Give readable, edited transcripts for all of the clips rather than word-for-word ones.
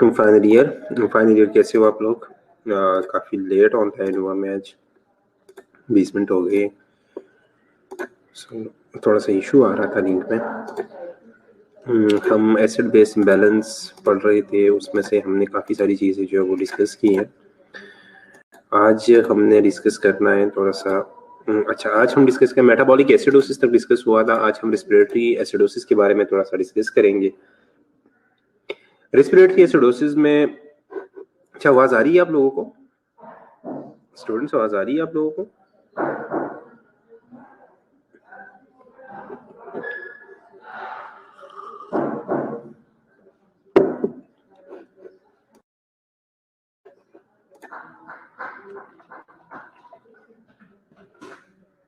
Final year कैसे हो आप लोग? काफी लेट ऑन टाइम हुआ मैं आज, 20 मिनट हो गए। थोड़ा सा इशू आ रहा था लिंक में। हम एसिड बेस इम्बैलेंस पढ़ रहे थे, उसमें से हमने काफ़ी सारी चीज़ें जो है वो डिस्कस की हैं। आज हमने डिस्कस करना है थोड़ा सा अच्छा, आज हम डिस्कस करें मेटाबॉलिक एसिडोसिस तक डिस्कस हुआ था। आज हम रेस्पिरेटरी एसिडोसिस के बारे में थोड़ा सा डिस्कस करेंगे। रेस्पिरेटरी एसिडोसिस में अच्छा, आवाज़ आ रही है आप लोगों को? स्टूडेंट्स, आवाज़ आ रही है आप लोगों को?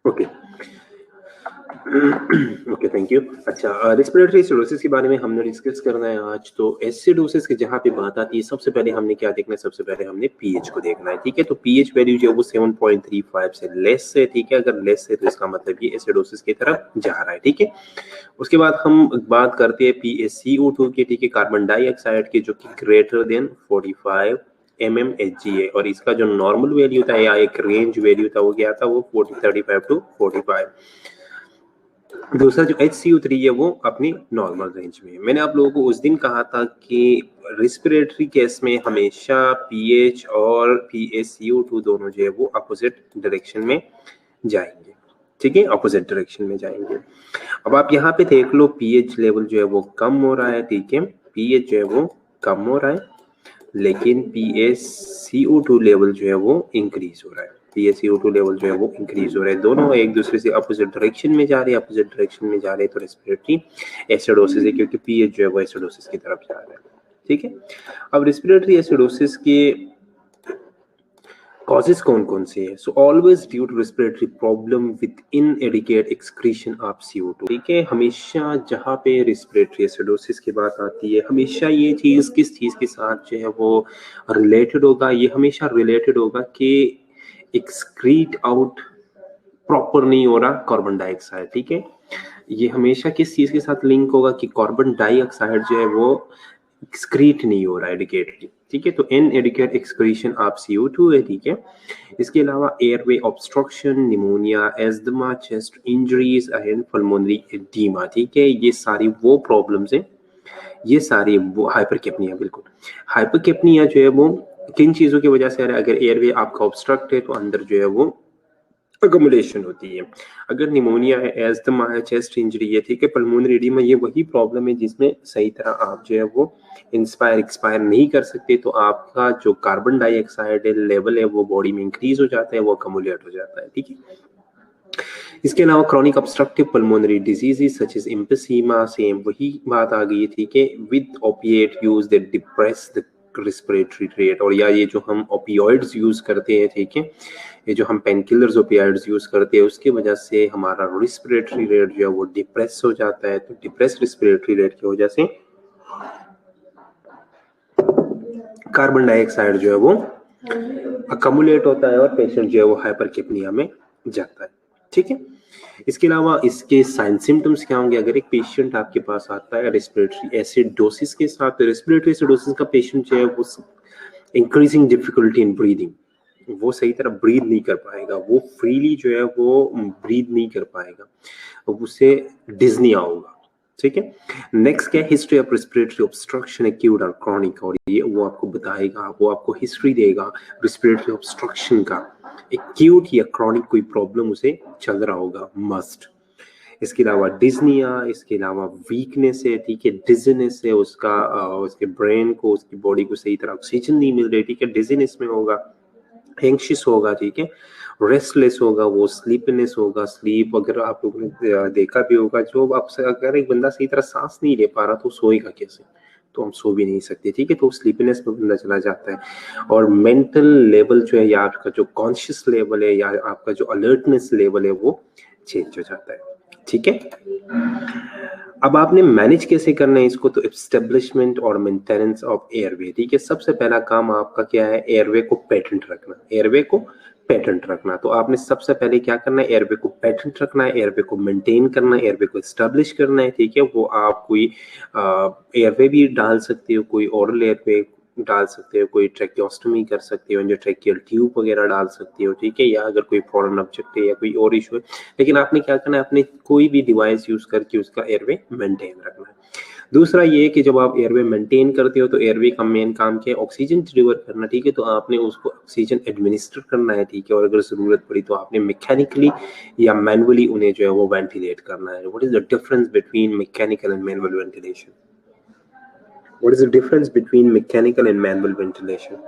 Okay okay, thank you. अच्छा, रेस्पिरेटरी एसिडोसिस के बारे में हमने डिस्कस करना है आज। तो एसिडोसिस की जहाँ पे बात आती है, सबसे पहले हमने क्या देखना है? सबसे पहले हमने पीएच को देखना है, ठीक है। तो पीएच वैल्यू जो है वो 7.35 से लेस है, ठीक है। अगर लेस है तो इसका मतलब ये एसिडोसिस की तरफ जा रहा है, ठीक है। उसके बाद हम बात करते हैं PaCO2 की, ठीक है, कार्बन डाइऑक्साइड की, जो कि ग्रेटर देन 45 mmHg, और इसका जो नॉर्मल वैल्यू था या एक रेंज वैल्यू था वो क्या था? वो 35 to 45। दूसरा जो HCO3 है वो अपनी नॉर्मल रेंज में है। मैंने आप लोगों को उस दिन कहा था कि रिस्पिरेटरी केस में हमेशा पीएच और PaCO2 दोनों जो है वो अपोजिट डायरेक्शन में जाएंगे, ठीक है, अपोजिट डायरेक्शन में जाएंगे। अब आप यहाँ पे देख लो, पीएच लेवल जो है वो कम हो रहा है, ठीक है, पीएच जो है वो कम हो रहा है, लेकिन PaCO2 लेवल जो है वो इंक्रीज हो रहा है। PaCO2 लेवल जो है वो इंक्रीज हो रहा है। दोनों एक दूसरे से अपोजिट डायरेक्शन में जा रहे हैं, अपोजिट डायरेक्शन में जा रहे हैं, तो रेस्पिरेटरी एसिडोसिस है, क्योंकि पीएच जो है वो एसिडोसिस की तरफ जा रहा है, ठीक है। अब रेस्पिरेटरी एसिडोसिस के कॉजेस कौन कौन से हैं? So always due to respiratory problem with inadequate excretion of CO2, ठीक है। हमेशा जहाँ पे रेस्पिरेटरी एसिडोसिस की बात आती है, हमेशा ये चीज किस चीज के साथ जो है वो रिलेटेड होगा? ये हमेशा रिलेटेड होगा कि एक्सक्रीट आउट प्रॉपर नहीं हो रहा कार्बन डाइऑक्साइड, ठीक है। ये हमेशा किस चीज के साथ लिंक होगा कि कार्बन डाइऑक्साइड जो है वो एक्सक्रीट नहीं हो रहा है एडिकेटली, ठीक है। तो इनएडिक्वेट एक्सक्रीशन ऑफ CO2 है, ठीक है। इसके अलावा airway obstruction, pneumonia, asthma, chest injuries and pulmonary oedema, ठीक है। ये सारी वो प्रॉब्लम्स हैं, ये सारी वो हाइपरकेपनिया, बिल्कुल हाइपरकेपनिया जो है वो किन चीजों की वजह से आ रहा है? अगर एयरवे आपका ऑब्स्ट्रक्ट है तो अंदर जो है वो अकोमोडेशन होती है। अगर निमोनिया है, एस्थमा है, चेस्ट इंजरी है, ठीक है, पल्मोनरी एडीमा, ये वही प्रॉब्लम है जिसमें सही तरह आप जो है वो इंस्पायर एक्सपायर नहीं कर सकते, तो आपका जो कार्बन डाइऑक्साइड लेवल है वो बॉडी में इंक्रीज हो जाता है, वो अकोमोडेट हो जाता है, ठीक है। इसके अलावा chronic obstructive pulmonary diseases such as emphysema, same वही बात आ गई है, ठीक है। With opiate use that depress the respiratory rate, और या ये जो हम ओपियोइड्स यूज करते हैं, ठीक है, ये जो हम पेनकिलर्स ओपियोइड्स यूज करते हैं, उसकी वजह से हमारा रिस्पिरेटरी रेट जो है वो डिप्रेस हो जाता है। तो डिप्रेस रिस्पिरेटरी रेट की वजह से कार्बन डाइऑक्साइड जो है वो अकमुलेट होता है और पेशेंट जो है वो हाइपरकेपनिया में जाता है, ठीक है। इसके अलावा इसके साइन सिम्टम्स क्या होंगे? अगर एक पेशेंट आपके पास आता है रेस्पिरेटरी एसिडोसिस के साथ, तो रेस्पिरेटरी एसिडोसिस का पेशेंट जो है वो इंक्रीजिंग डिफिकल्टी इन ब्रीदिंग, वो सही तरह ब्रीद नहीं कर पाएगा, वो फ्रीली जो है वो ब्रीद नहीं कर पाएगा, उसे डिज्निया होगा, ठीक है। नेक्स्ट क्या है, history of respiratory obstruction acute और क्रॉनिक, और ये वो आपको बताएगा, वो आपको हिस्ट्री देगा रेस्पिरेटरी ऑब्स्ट्रक्शन का, एक्यूट या क्रॉनिक कोई प्रॉब्लम उसे चल रहा होगा मस्ट। इसके अलावा डिज्निया, इसके अलावा वीकनेस है, ठीक है, डिजीनेस है, उसका उसके ब्रेन को, उसकी बॉडी को सही तरह ऑक्सीजन नहीं मिल रही, ठीक है, डिजीनेस में होगा, एंग्शियस होगा, ठीक है, रेस्टलेस होगा, वो स्लीपनेस होगा, स्लीप अगर आप लोगों ने देखा भी होगा, जो आपसे अगर एक बंदा सही तरह सांस नहीं ले पा रहा तो सोएगा कैसे, तो हम सो भी नहीं सकते, ठीक है, तो स्लीपनेस में बंदा चला जाता है। और मेंटल लेवल जो है, या आपका जो कॉन्शियस लेवल है, या आपका जो अलर्टनेस लेवल है, वो चेंज हो जाता है, ठीक है। अब आपने मैनेज कैसे करना है इसको, तो एस्टेब्लिशमेंट और मेंटेनेंस ऑफ एयरवे, ठीक है। सबसे पहला काम आपका क्या है, एयरवे को पेटेंट रखना, एयरवे को पेटेंट रखना। तो आपने सबसे पहले क्या करना है, एयरवे को पेटेंट रखना है, एयरवे को मेंटेन करना है, एयरवे को एस्टेब्लिश करना है, ठीक है। वो आप कोई एयरवे भी डाल सकते हो, कोई ओरल एयरवे डाल सकते हो, कोई ट्रैकियोस्टमी कर सकते हो, एंडोट्रैकियल ट्यूब वगैरह डाल सकते हो, ठीक है, या अगर कोई फॉरेन ऑब्जेक्ट है या कोई और इशू है, लेकिन आपने क्या करना है, अपने कोई भी डिवाइस यूज करके उसका एयरवे मेंटेन रखना है। दूसरा ये कि जब आप एयरवे मेंटेन करते हो तो एयरवे का मेन काम क्या है, ऑक्सीजन डिलीवर करना, ठीक है, तो आपने उसको ऑक्सीजन एडमिनिस्टर करना है, ठीक है, और अगर जरूरत पड़ी तो आपने मैकेनिकली या मैनुअली उन्हें जो है वो वेंटिलेट करना है। What is the difference between mechanical and manual ventilation? What is the difference between mechanical and manual ventilation?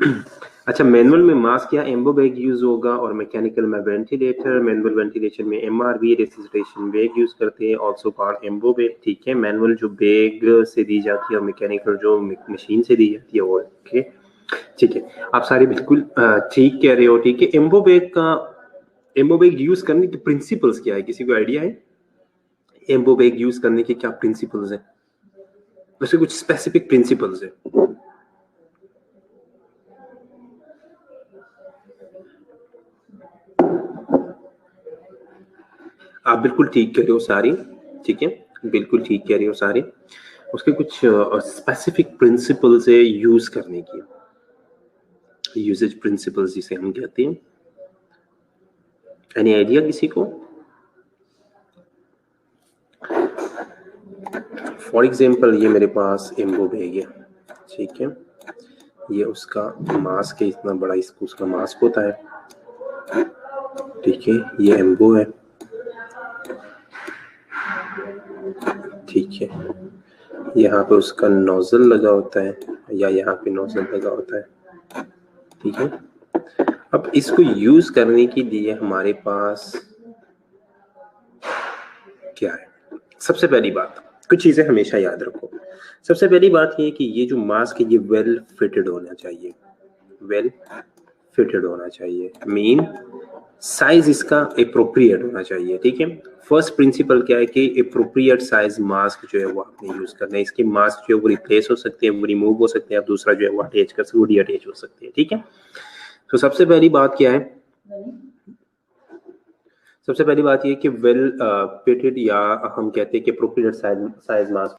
अच्छा, मैनुअल में मास्क या एम्बो बैग यूज होगा और मैकेनिकल में वेंटिलेटर। मैनुअल वेंटिलेशन में एमआरवी रेसिस्टेशन बैग यूज करते हैं, ऑल्सो कॉल्ड एम्बो बैग। ठीक है, मैनुअल जो बैग से दी जाती है और मैकेनिकल जो मशीन से दी जाती है वो। ओके, ठीक है, आप सारे बिल्कुल ठीक कह रहे हो। ठीक है, एम्बो बैग यूज करने के प्रिंसिपल्स क्या है, किसी को आइडिया है? एम्बो बैग यूज करने के क्या प्रिंसिपल्स हैं? वैसे कुछ स्पेसिफिक प्रिंसिपल्स है? आप बिल्कुल ठीक कह रहे हो सारी। ठीक है, बिल्कुल ठीक कह रहे हो सारी। उसके कुछ स्पेसिफिक प्रिंसिपल्स है यूज करने की, यूसेज प्रिंसिपल्स जिसे हम कहते हैं। एनी आइडिया किसी को? फॉर एग्जाम्पल ये मेरे पास एम्बो बैग है। ठीक है, ये उसका मास्क है, इतना बड़ा इसको उसका मास्क होता है। ठीक है, ये एम्बो है। ठीक है, यहाँ पे उसका नोजल लगा होता है या यहाँ पे नोजल लगा होता है। ठीक है, अब इसको यूज करने के लिए हमारे पास क्या है? सबसे पहली बात, कुछ चीजें हमेशा याद रखो। सबसे पहली बात ये कि ये जो मास्क है ये वेल फिटेड होना चाहिए। वेल फिटेड होना चाहिए मीन साइज इसका एप्रोप्रिएट होना चाहिए। ठीक है, फर्स्ट प्रिंसिपल क्या है कि एप्रोप्रिएट साइज मास्क जो है वो आपने यूज करना है। इसके मास्क जो है वो रिप्लेस हो सकते हैं, वो रिमूव हो सकते हैं, आप दूसरा जो है वो अटैच कर सकते, वो डी अटैच हो सकते हैं। ठीक है, तो सबसे पहली बात क्या है? सबसे पहली बात ये कि वेल फिटेड या हम कहते हैं कि एप्रोप्रिएट साइज मास्क।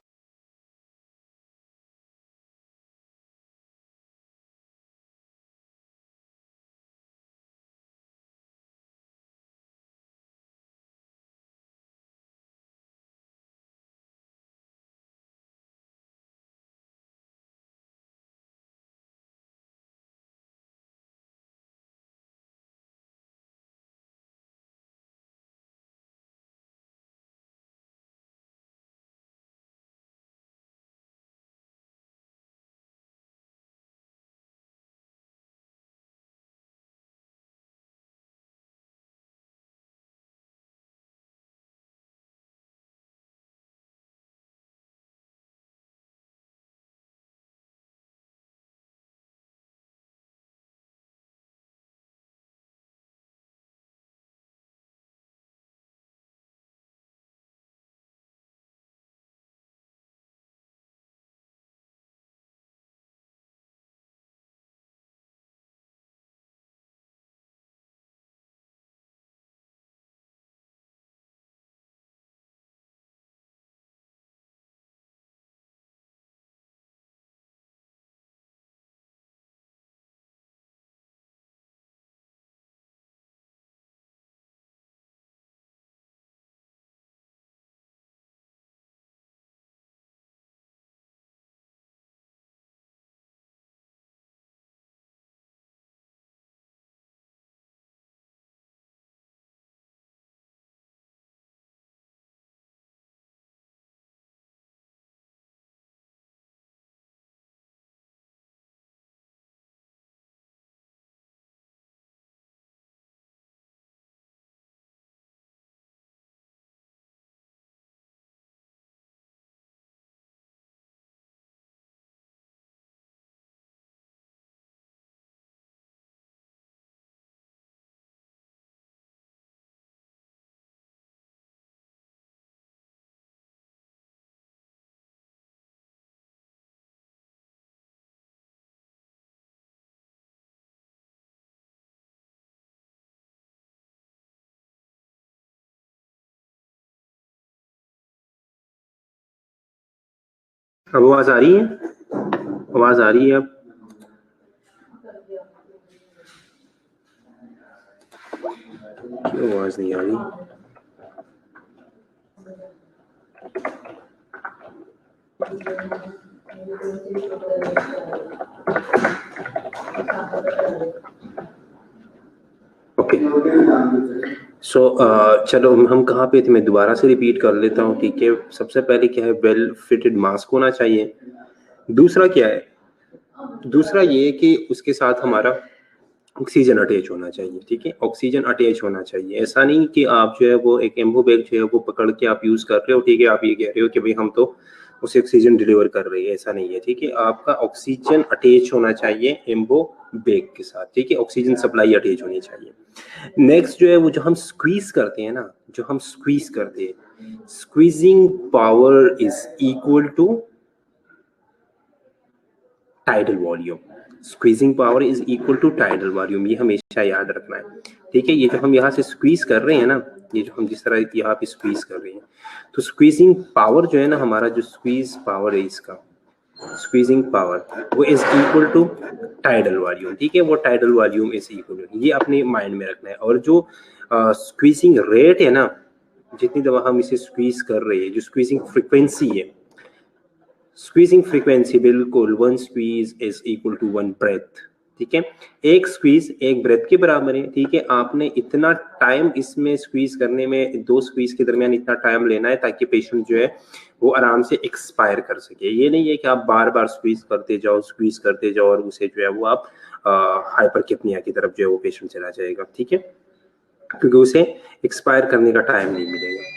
अब आवाज आ रही है? आवाज आ रही है? अब क्यों आवाज नहीं आ रही? ओके, सो चलो हम कहाँ पे थे, मैं दोबारा से रिपीट कर लेता हूँ। ठीक है, सबसे पहले क्या है, वेल फिटेड मास्क होना चाहिए। दूसरा क्या है, दूसरा ये कि उसके साथ हमारा ऑक्सीजन अटैच होना चाहिए, ठीक है? ऑक्सीजन अटैच होना चाहिए। ऐसा नहीं कि आप जो है वो एक एम्बो बैग जो है वो पकड़ के आप यूज़ कर रहे हो, ठीक है? आप ये कह रहे हो कि भई हम तो उसे ऑक्सीजन डिलीवर कर रहे हैं, ऐसा नहीं है, ठीक है? आपका ऑक्सीजन अटैच होना चाहिए एम्बो बैग के साथ, ठीक है? ऑक्सीजन सप्लाई अटैच होनी चाहिए। नेक्स्ट जो है वो जो हम स्क्वीज़ करते हैं ना, जो हम स्क्वीज़ करते हैं, squeezing power is equal to tidal volume. Squeezing power is equal to tidal volume, ये हमेशा याद रखना है, ठीक है? ये जो हम यहाँ से स्क्वीज कर रहे हैं ना, ये जो हम जिस तरह यहाँ पे स्क्वीज कर रहे हैं, तो स्क्वीजिंग पावर जो है ना, हमारा जो स्क्वीज पावर है इसका, स्क्वीजिंग पावर वो is equal to tidal volume, ठीक है? वो टाइडल वॉल्यूम इज इक्वल, ये अपने माइंड में रखना है। और जो स्क्वीजिंग रेट है ना, जितनी दफा हम इसे स्क्वीज कर रहे हैं, जो स्क्वीजिंग फ्रीक्वेंसी है, स्क्वीजिंग फ्रीक्वेंसी बिल्कुल one squeeze is equal to one breath, ठीक है? एक स्क्वीज एक ब्रेथ के बराबर है, ठीक है? आपने इतना टाइम इसमें स्क्वीज करने में, दो स्क्वीज के दरमियान इतना टाइम लेना है ताकि पेशेंट जो है वो आराम से एक्सपायर कर सके। ये नहीं है कि आप बार बार स्क्वीज करते जाओ और उसे जो है वो आप हाइपर किपनिया की तरफ जो है वो पेशेंट चला जाएगा, ठीक है? क्योंकि उसे एक्सपायर करने का टाइम नहीं मिलेगा।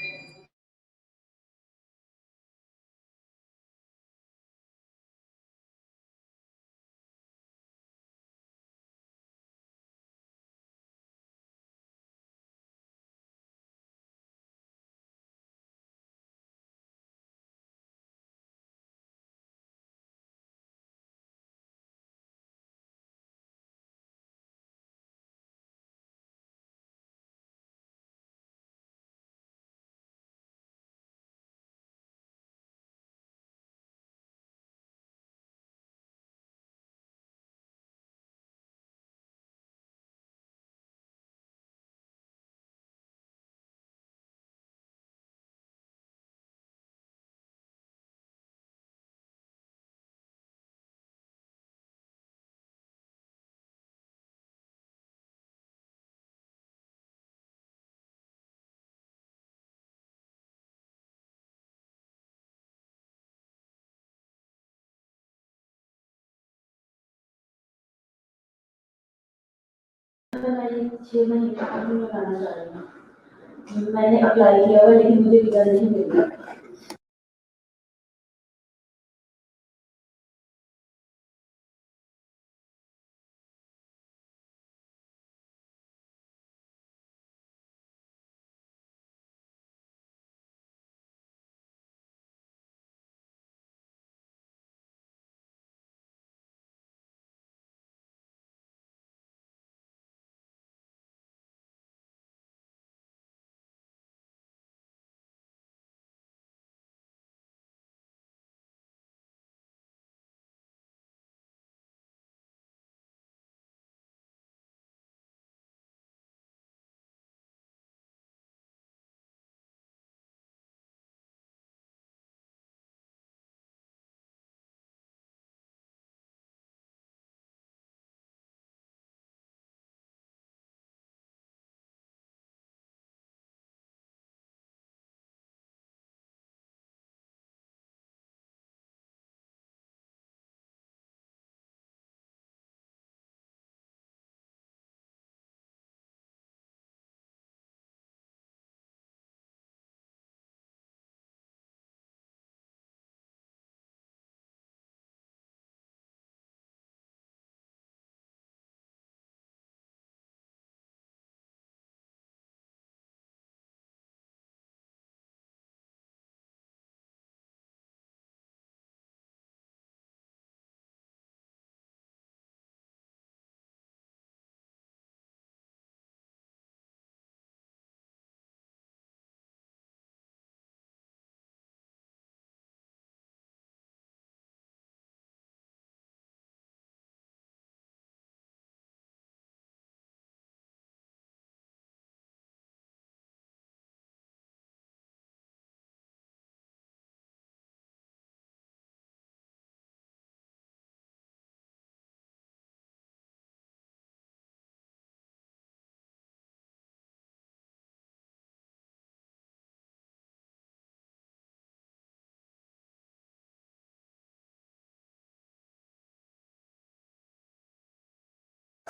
मैं 6 महीने का भी लगाना चाह रही हूँ। मैंने अप्लाई किया हुआ है लेकिन मुझे वीज़ा नहीं मिल रहा।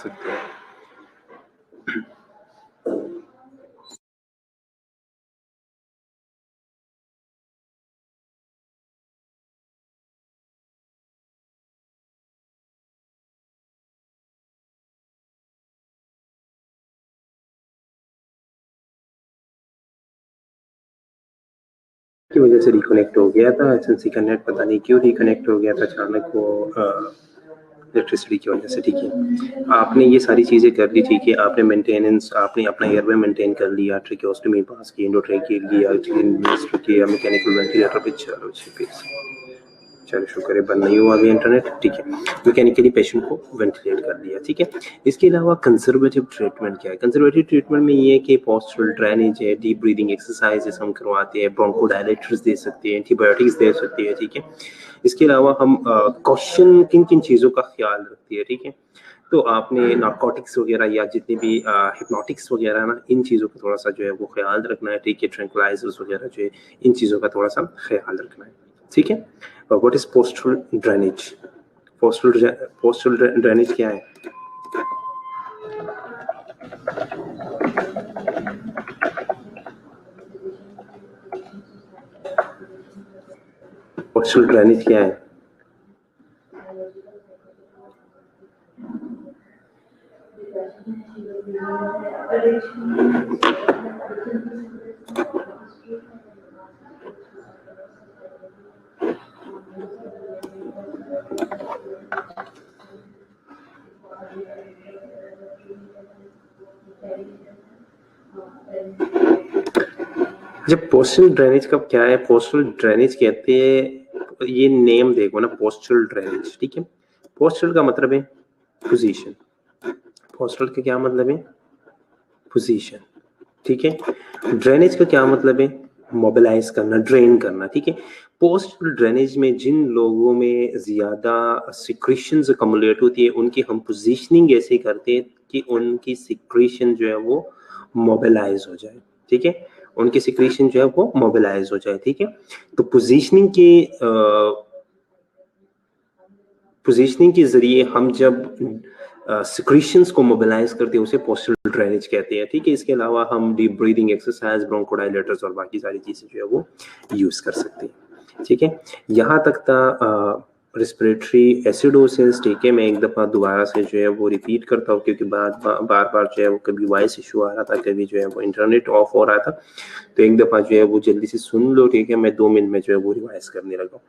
सकते हैं। की वजह से रिकनेक्ट हो गया था एसएनसी का नेट, पता नहीं क्यों रिकनेक्ट हो गया था अचानक वो इलेक्ट्रिसिटी की वजह से। ठीक है, आपने ये सारी चीज़ें कर ली। ठीक है, आपने मेंटेनेंस, आपने अपना एयरवे मेंटेन कर लिया, ट्रेकियोस्टोमी पास की, एंडोट्रेकियल किया, किया, मैकेनिकल वेंटिलेटर पे चलो चलो शुक्र है बंद नहीं हुआ अभी इंटरनेट। ठीक है, मैकेनिकली पेशेंट को वेंटिलेट कर दिया। ठीक है, इसके अलावा कंजर्वेटिव ट्रीटमेंट क्या है? कंजर्वेटिव ट्रीटमेंट में ये है कि पोस्टरल ड्रेनेज है, डीप ब्रीदिंग एक्सरसाइजेस हम करवाते हैं, ब्रोंकोडायलेटर्स दे सकते हैं, एंटीबायोटिक्स दे सकते हैं। ठीक है, इसके अलावा हम कॉशन किन किन चीज़ों का ख्याल रखती है? ठीक है, तो आपने नार्कोटिक्स वगैरह या जितने भी हिप्नोटिक्स वगैरह ना, इन चीज़ों का थोड़ा सा जो है वो ख्याल रखना है। ठीक है, ट्रैंक्विलाइजर्स वगैरह जो है, इन चीज़ों का थोड़ा सा ख्याल रखना है। ठीक है, what is postural drainage? Postural drainage क्या है? पोस्टरल ड्रेनेज क्या है? जब पोस्टल ड्रेनेज का क्या है? पोस्टल ड्रेनेज कहते हैं, ये नेम देखो ना, पोस्टल ड्रेनेज। ठीक है, पोस्टल का मतलब है पोजीशन। पोस्टल का क्या मतलब है? पोजीशन। ठीक है, ड्रेनेज का क्या मतलब है? मोबिलाइज करना, ड्रेन करना। ठीक है, पोस्टल ड्रेनेज में जिन लोगों में ज्यादा सिक्रेशंस अकमुलेट होती है, उनकी हम पोजीशनिंग ऐसे करते हैं कि उनकी सिक्रेशन जो है वो मोबिलाइज हो जाए। ठीक है, उनकी सिक्रेशन जो है वो मोबिलाइज हो जाए। ठीक है, तो पोजीशनिंग के जरिए हम जब सिक्रेशंस को मोबिलाइज करते हैं, उसे पोस्टल ड्रेनेज कहते हैं। ठीक है, इसके अलावा हम डीप ब्रीदिंग एक्सरसाइज, ब्रोंकोडायलेटर्स और बाकी सारी चीजें जो है वो यूज कर सकते हैं। ठीक है, यहाँ तक था रिस्पिरेटरी एसिडोसिस। ठीक है, मैं एक दफा दोबारा से जो है वो रिपीट करता हूँ, क्योंकि बार बार जो है वो कभी वॉइस इशू आ रहा था, कभी जो है वो इंटरनेट ऑफ हो रहा था, तो एक दफा जो है वो जल्दी से सुन लो। ठीक है, मैं 2 मिनट में जो है वो रिवाइज करने लगा हूँ।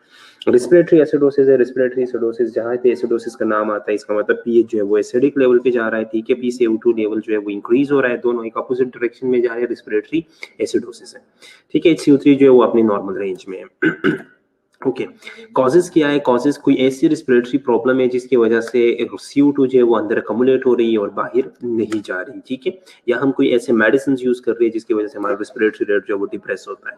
रिस्पिरेटरी एसिडोसिस है। रिस्पिरेटरी एसिडोसिस, जहाँ पे एसिडोसिस का नाम आता है, इसका मतलब पीएच जो है वो एसिडिक लेवल पे जा रहा है। ठीक है, PCO2 लेवल जो है वो इंक्रीज हो रहा है, दोनों एक अपोजिट डायरेक्शन में जा रहे हैं। रिस्पिरेटरी एसिडोसिस है। ठीक है, HCO3 जो है वो अपनी नॉर्मल रेंज में है। ओके, कॉजेज क्या है? कॉजेज कोई ऐसी रिस्पिरेटरी प्रॉब्लम है जिसकी वजह से CO2 जो है वो अंदर अकमुलेट हो रही है और बाहर नहीं जा रही। ठीक है, या हम कोई ऐसे मेडिसिन यूज कर रहे हैं जिसकी वजह से हमारा रिस्पिरेटरी रेट जो है वो डिप्रेस होता है।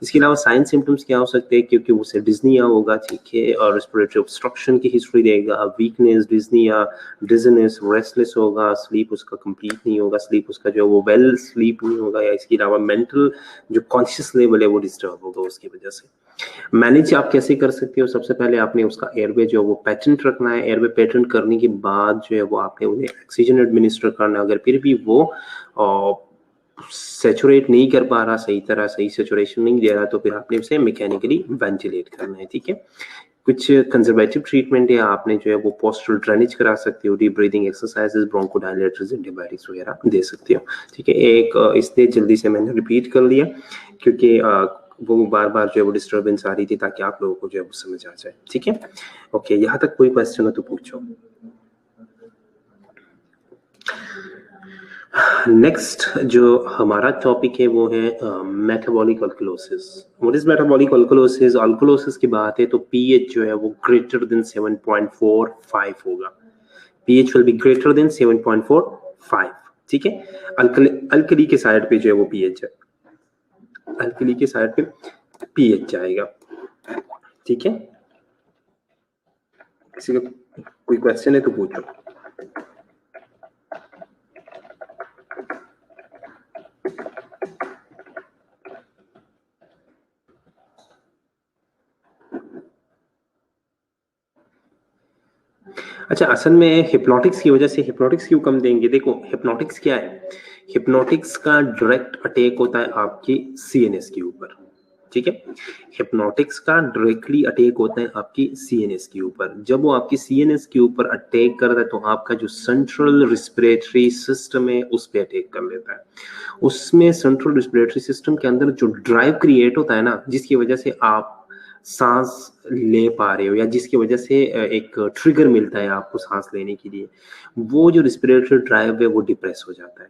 इसके अलावा साइन सिम्टम्स क्या हो सकते हैं? क्योंकि उसे डिज्निया होगा। ठीक है, और रिस्पिरेटरी ऑब्स्ट्रक्शन की हिस्ट्री देगा, वीकनेस, डिज्निया, डिजनेस, रेस्टलेस होगा, स्लीप उसका कंप्लीट नहीं होगा, स्लीप उसका जो है वो वेल स्लीप नहीं होगा, या इसके अलावा मेंटल जो कॉन्शियस लेवल है वो डिस्टर्ब होगा उसकी वजह से। मैनेज आप कैसे कर सकते हो? सबसे पहले आपने उसका एयरवे जो है वो पैटेंट रखना है। एयरवे पैटेंट करने के बाद जो है वो आपने उन्हें ऑक्सीजन एडमिनिस्टर करना है। अगर फिर भी वो सैचुरेट नहीं कर पा रहा, सही तरह सही सैचुरेशन नहीं दे रहा, तो फिर आपने उसे मैकेनिकली वेंटिलेट करना है। ठीक है, कुछ कंजर्वेटिव ट्रीटमेंट है, आपने जो है वो पोस्टल ड्रेनेज करा सकते हो, deep breathing exercises, bronchodilators, antibiotics वगैरह दे सकते हो। ठीक है, एक इसलिए जल्दी से मैंने रिपीट कर लिया क्योंकि वो बार बार जो है वो डिस्टर्बेंस आ रही थी, ताकि आप लोगों को जो है वो समझ आ जाए। ठीक है, ओके, यहाँ तक कोई क्वेश्चन हो तो पूछो। नेक्स्ट जो हमारा टॉपिक है वो है metabolic alkalosis. What is metabolic alkalosis? Alkalosis की बात है तो पीएच जो है वो ग्रेटर देन 7.45 होगा। PH will be greater than 7.45। ठीक है, अल्कली के साइड पे जो है वो पीएच है, अल्कली के साइड पे पीएच जाएगा। ठीक है, किसी का कोई क्वेश्चन है तो पूछो। अच्छा, असल में हिप्नोटिक्स की वजह से हिप्नोटिक्स क्यों कम देंगे? देखो हिप्नोटिक्स क्या है, हिप्नोटिक्स का डायरेक्ट अटैक होता है आपकी सीएनएस के ऊपर, ठीक है। हिप्नोटिक्स का डायरेक्टली अटैक होता है आपकी सीएनएस के ऊपर। जब वो आपकी सीएनएस के ऊपर अटैक करता है तो आपका जो सेंट्रल रिस्पिरेटरी सिस्टम है उस पर अटैक कर लेता है। उसमें सेंट्रल रिस्पिरेटरी सिस्टम के अंदर जो ड्राइव क्रिएट होता है ना, जिसकी वजह से आप सांस ले पा रहे हो या जिसकी वजह से एक ट्रिगर मिलता है आपको सांस लेने के लिए, वो जो रिस्पिरेटरी ड्राइव है वो डिप्रेस हो जाता है,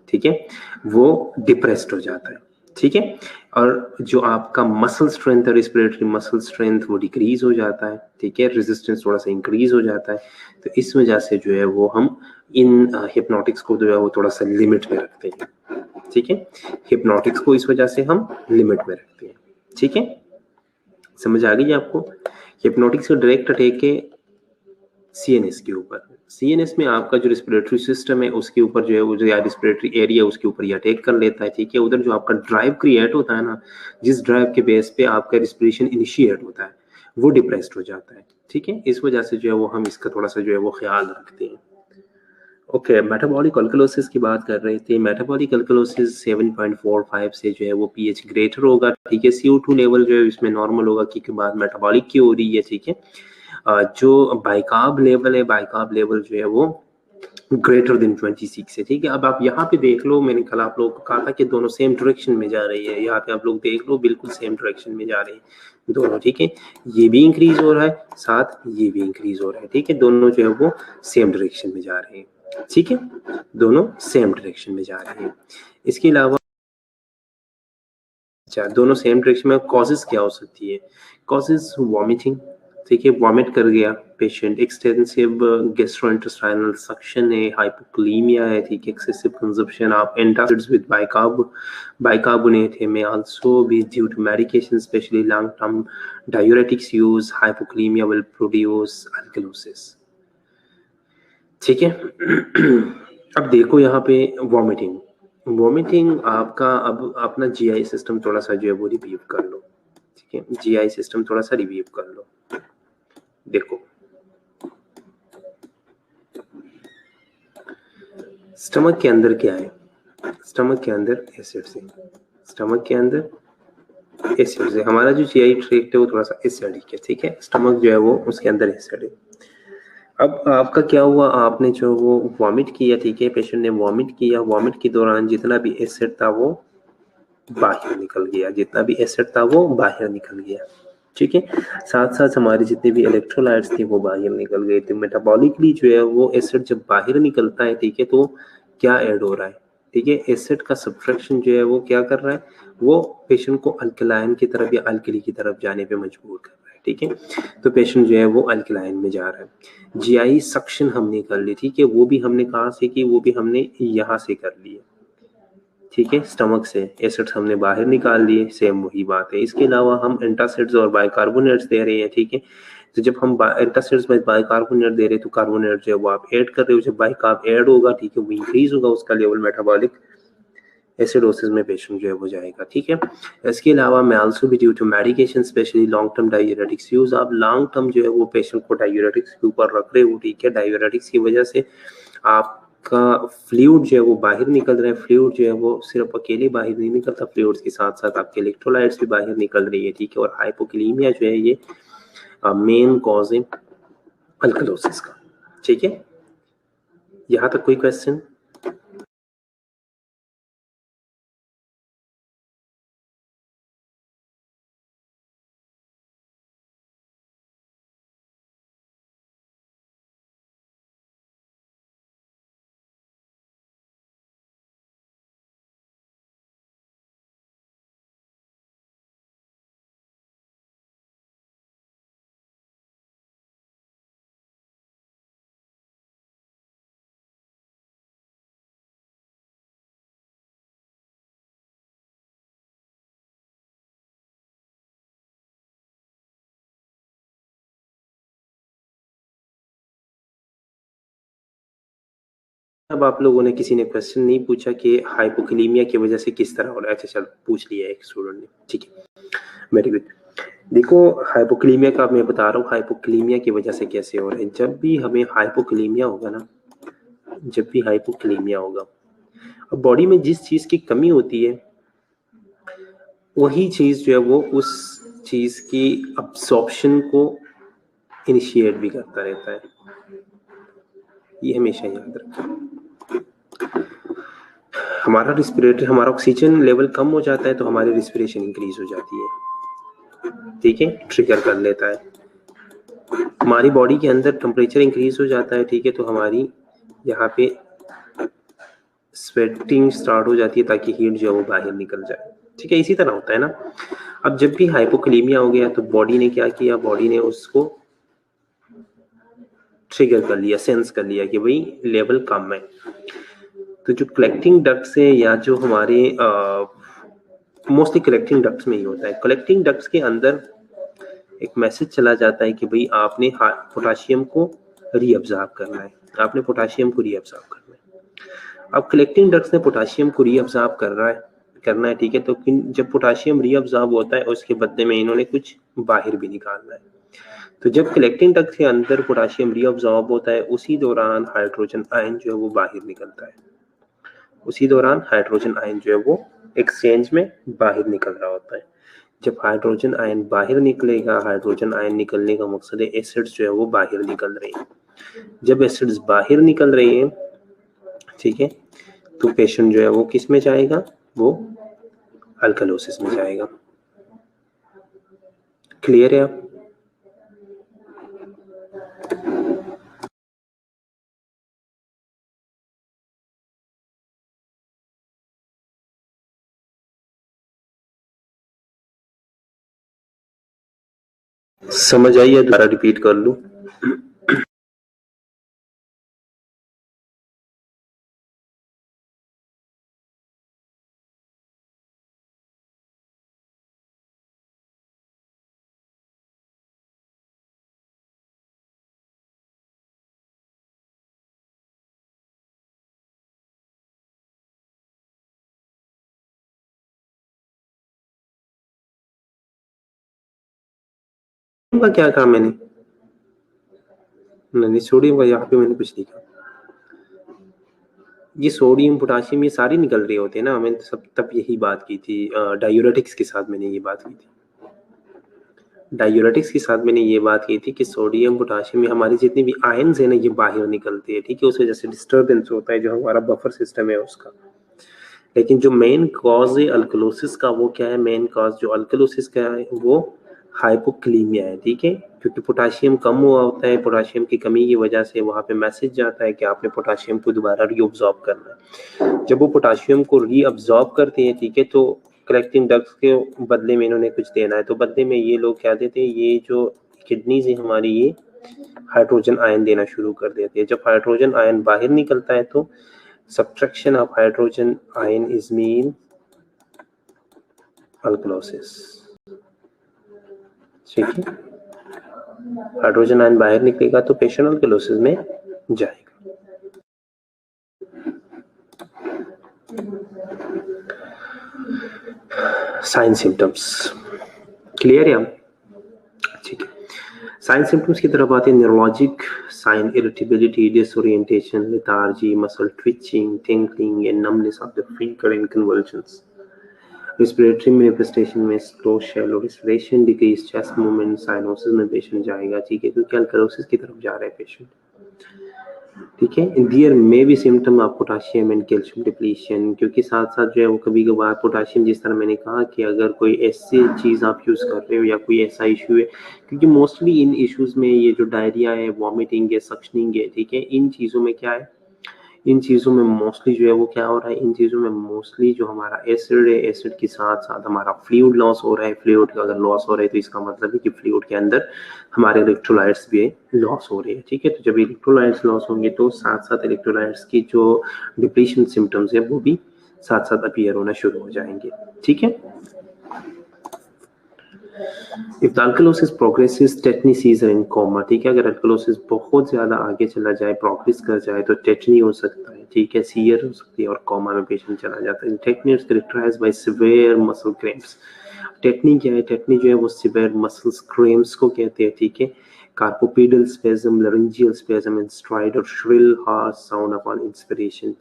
ठीक है, वो डिप्रेस्ड हो जाता है, ठीक है। और जो आपका मसल स्ट्रेंथ है, रिस्पिरेटरी मसल स्ट्रेंथ वो डिक्रीज हो जाता है, ठीक है, रेजिस्टेंस थोड़ा सा इंक्रीज हो जाता है। तो इस वजह से जो है वो हम इन हिप्नोटिक्स को जो है वो थोड़ा सा लिमिट में रखते हैं, ठीक है। हिप्नोटिक्स को इस वजह से हम लिमिट में रखते हैं, ठीक है। समझ आ गई आपको? हिप्नोटिक्स का डायरेक्ट अटैक है सीएनएस के ऊपर। सीएनएस में आपका जो रिस्पिरेटरी सिस्टम है उसके ऊपर जो है वो जो या रिस्पिरेटरी एरिया उसके ऊपर ये अटैक कर लेता है, ठीक है। उधर जो आपका ड्राइव क्रिएट होता है ना, जिस ड्राइव के बेस पे आपका रिस्पिरेशन इनिशिएट होता है वो डिप्रेस्ड हो जाता है, ठीक है। इस वजह से जो है वो हम इसका थोड़ा सा जो है वो ख्याल रखते हैं। ओके, मेटाबॉलिक अल्कलोसिस की बात कर रहे थे। मेटाबॉलिक अल्कलोसिस 7.45 से जो है वो पीएच ग्रेटर होगा, ठीक है। CO2 लेवल जो है इसमें नॉर्मल होगा क्योंकि बात मेटाबॉलिक की हो रही है, ठीक है। जो बाइकार्ब लेवल है, बाइकार्ब लेवल जो है वो ग्रेटर देन 26 है, ठीक है। अब आप यहाँ पे देख लो, मैंने कल आप लोगों को कहा था कि दोनों सेम डायरेक्शन में जा रही है। यहाँ पे आप लोग देख लो बिल्कुल सेम डायरेक्शन में जा रहे हैं दोनों, ठीक है। ये भी इंक्रीज हो रहा है, साथ ये भी इंक्रीज हो रहा है, ठीक है। दोनों जो है वो सेम डायरेक्शन में जा रहे हैं, ठीक है। दोनों सेम डायरेक्शन में जा रहे हैं। इसके अलावा अच्छा, दोनों सेम डायरेक्शन में कॉजेज क्या हो सकती है? कॉजेज वॉमिटिंग, ठीक है, वॉमिट कर गया पेशेंट, एक्सटेंसिव गैस्ट्रोइंटेस्टाइनल सक्शन है, हाइपोक्लीमिया है, ठीक है, excessive consumption of antacids with bicarbonate है, may also be due to medication, especially long term diuretics use, hypoklemia will produce alkalosis, ठीक है। अब देखो यहाँ पे वॉमिटिंग, वॉमिटिंग आपका अब अपना जीआई सिस्टम थोड़ा सा जो है वो रिव्यू कर लो, ठीक है। जीआई सिस्टम थोड़ा सा रिव्यू कर लो। देखो स्टमक के अंदर क्या है? स्टमक के अंदर एसिड्स है, स्टमक के अंदर एसिड्स है। हमारा जो जीआई ट्रैक्ट है वो थोड़ा सा एसिडिक है, ठीक है। स्टमक जो है वो उसके अंदर एसिड है। अब आपका क्या हुआ, आपने जो वो वॉमिट किया, ठीक है, पेशेंट ने वॉमिट किया, वॉमिट के दौरान जितना भी एसिड था वो बाहर निकल गया, जितना भी एसिड था वो बाहर निकल गया, ठीक है। साथ साथ हमारे जितने भी इलेक्ट्रोलाइट्स थे वो बाहर निकल गए थे। मेटाबॉलिकली जो है वो एसिड जब बाहर निकलता है, ठीक है, तो क्या ऐड हो रहा है, ठीक है, एसिड का सब्ट्रैक्शन जो है वो क्या कर रहा है, वो पेशेंट को अल्कलाइन की तरफ या अल्कली की तरफ जाने पे मजबूर कर रहा है, ठीक है। तो पेशेंट जो है वो अल्कलाइन में जा रहा है। जीआई सक्शन हमने कर ली, ठीक है, वो भी हमने कहा से कि वो भी हमने यहाँ से कर ली है, ठीक है। स्टमक से एसिड्स हमने बाहर निकाल लिए, सेम वही बात है। इसके अलावा हम एंटासिड्स और बाइकार्बोनेट्स दे रहे हैं, ठीक है। तो जब हम एंटासिड्स में बाइकार्बोनेट दे रहे हैं तो कार्बोनेट जो है वो आप ऐड कर रहे हो, जब बाइकार्ब ऐड होगा, ठीक है, वो इंक्रीज होगा उसका लेवल, मेटाबॉलिक एसिडोसिस में पेशेंट जो है वो जाएगा, ठीक है। इसके अलावा मैं आल्सो भी due to medication, specially long term diuretics use, आप लॉन्ग टर्म जो है वो पेशेंट को डायूरेटिक्स के ऊपर रख रहे हो, ठीक है। डायूरेटिक्स की वजह से आपका फ्लूइड जो है वो बाहर निकल रहा है। फ्लूइड जो है वो सिर्फ अकेले बाहर नहीं निकलता, फ्लूइड्स के साथ साथ आपके इलेक्ट्रोलाइट्स भी बाहर निकल रही है, ठीक है। और हाइपोक्लीमिया जो है ये मेन कॉज है अल्कलोसिस का, ठीक है। यहाँ तक कोई क्वेश्चन? अब आप लोगों ने किसी ने क्वेश्चन नहीं पूछा कि हाइपोक्लीमिया की वजह से किस तरह हो रहा है? अच्छा चलो, पूछ लिया एक स्टूडेंट ने, ठीक है, वेरी गुड। देखो हाइपोक्लीमिया का मैं बता रहा हूँ, हाइपोक्लीमिया की वजह से कैसे हो रहा है। जब भी हमें हाइपोक्लीमिया होगा ना, जब भी हाइपोक्लीमिया होगा, अब बॉडी में जिस चीज की कमी होती है वही चीज जो है वो उस चीज की अब्सॉर्प्शन को इनिशिएट भी करता रहता है, ये हमेशा याद रखें। हमारा रिस्पिरेटर, हमारा ऑक्सीजन लेवल कम हो जाता है तो हमारी रिस्पिरेशन इंक्रीज हो जाती है, ठीक है, ट्रिगर कर लेता है। हमारी बॉडी के अंदर टेम्परेचर इंक्रीज हो जाता है, ठीक है, तो हमारी यहाँ पे स्वेटिंग स्टार्ट हो जाती है ताकि हीट जो है वो बाहर निकल जाए, ठीक है। इसी तरह होता है ना। अब जब भी हाइपोक्लीमिया हो गया तो बॉडी ने क्या किया, बॉडी ने उसको ट्रिगर कर लिया, सेंस कर लिया कि भाई लेवल कम है। तो जो कलेक्टिंग डक्ट्स है या जो हमारे मोस्टली कलेक्टिंग डक्ट्स में ही होता है, कलेक्टिंग डक्ट्स के अंदर एक मैसेज चला जाता है कि भाई आपने पोटाशियम को रीअब्जॉर्ब करना है, आपने पोटाशियम को रीअब्जॉर्ब करना है। अब कलेक्टिंग डक्ट्स ने पोटाशियम को रीअब्जॉर्ब करना है, ठीक है। तो जब पोटाशियम रीअब्जॉर्ब होता है उसके बदले में इन्होंने कुछ बाहर भी निकालना है। तो जब कलेक्टिंग डक्ट के अंदर पोटाशियम रीअब्जॉर्ब होता है उसी दौरान हाइड्रोजन आयन जो है वो बाहर निकलता है, उसी दौरान हाइड्रोजन आयन जो है वो एक्सचेंज में बाहर निकल रहा होता है। जब हाइड्रोजन आयन बाहर निकलेगा, हाइड्रोजन आयन निकलने का मकसद है एसिड्स जो है वो बाहर निकल रहे हैं। जब एसिड्स बाहर निकल रहे हैं, ठीक है, तो पेशेंट जो है वो किस में जाएगा, वो अल्कलोसिस में जाएगा। क्लियर है आप? समझ आई है? दोबारा रिपीट कर लूं? का क्या कहा मैंने? नहीं, सोडियम का यहाँ पे मैंने कुछ लिखा। ये सोडियम पोटाशियम ये सारी निकल रही होती है ना, मैंने सब तब यही बात की थी। डायूरेटिक्स के साथ मैंने ये बात की थी, डायूरेटिक्स के साथ मैंने ये बात की थी कि सोडियम पोटाशियम में हमारी जितनी भी आयन्स है ना ये बाहर निकलते हैं, ठीक है। उस वजह से डिस्टर्बेंस होता है जो हमारा बफर सिस्टम है उसका। लेकिन जो मेन कॉज है अल्कलोसिस का वो क्या है, मेन कॉज जो अल्कलोसिस का है वो हाइपोक्लीमिया है, ठीक है। क्योंकि पोटाशियम कम हुआ होता है, पोटाशियम की कमी की वजह से वहां पे मैसेज जाता है कि आपने पोटाशियम को दोबारा रीअब्सॉर्ब करना है। जब वो पोटाशियम को रीअब्सॉर्ब करते हैं, ठीक है, तो कलेक्टिंग डक्ट्स के बदले में इन्होंने कुछ देना है, तो बदले में ये लोग क्या देते हैं, ये जो किडनीज है हमारी ये हाइड्रोजन आयन देना शुरू कर देते हैं। जब हाइड्रोजन आयन बाहर निकलता है तो subtraction of hydrogen ion is mean alkalosis, ठीक है। हाइड्रोजन आयन बाहर निकलेगा तो पेशेंट अल्कलोसिस में जाएगा। साइन सिम्टम्स क्लियर है? ठीक है, साइन सिम्टम्स की तरफ आते हैं। Neurologic sign, irritability, disorientation, lethargy, muscle twitching, tinkling and numbness of the finger and convulsions. Respiratory manifestation में slow shallow respiration, decrease chest movement, cyanosis में पेशेंट जाएगा, ठीक है, क्योंकि अल्कलोसिस की तरफ जा रहा है पेशेंट, ठीक है। There may be symptom of potassium and calcium depletion, क्योंकि साथ साथ जो है वो कभी कभार पोटाशियम, जिस तरह मैंने कहा कि अगर कोई ऐसी चीज़ आप यूज़ कर रहे हो या कोई ऐसा इशू है, क्योंकि मोस्टली इन इश्यूज में ये जो डायरिया है, वॉमिटिंग है, सक्शनिंग है, ठीक है, इन चीज़ों में क्या है, इन चीज़ों में मोस्टली जो है वो क्या हो रहा है, इन चीज़ों में मोस्टली जो हमारा एसिड है, एसिड के साथ साथ हमारा फ्लूइड लॉस हो रहा है। फ्लूइड का अगर लॉस हो रहा है तो इसका मतलब है कि फ्लूइड के अंदर हमारे इलेक्ट्रोलाइट्स भी लॉस हो रहे हैं, ठीक है। तो जब इलेक्ट्रोलाइट्स लॉस होंगे तो साथ साथ इलेक्ट्रोलाइट्स की जो डिप्लीशन सिम्टम्स है वो भी साथ साथ अपीयर होना शुरू हो जाएंगे, ठीक है। If the alkalosis progresses, tetany, seizure and coma, ठीक है, अगर अल्कलोसिस बहुत ज्यादा आगे चला जाए, प्रोग्रेस कर जाए तो टेटनी हो सकता है, ठीक है, सीयर हो सकती है और कोमा में पेशेंट चला जाता है। Tetany is characterized by severe muscle cramps, tetany क्या है? टेटनी जो है वो सिवियर मसल्स क्रैम्प्स को कहते हैं, ठीक है। कार्पोपेडल स्पेज्म, लैरिंजियल स्पेज्म एंड स्ट्राइड और shrill harsh sound upon inspiration.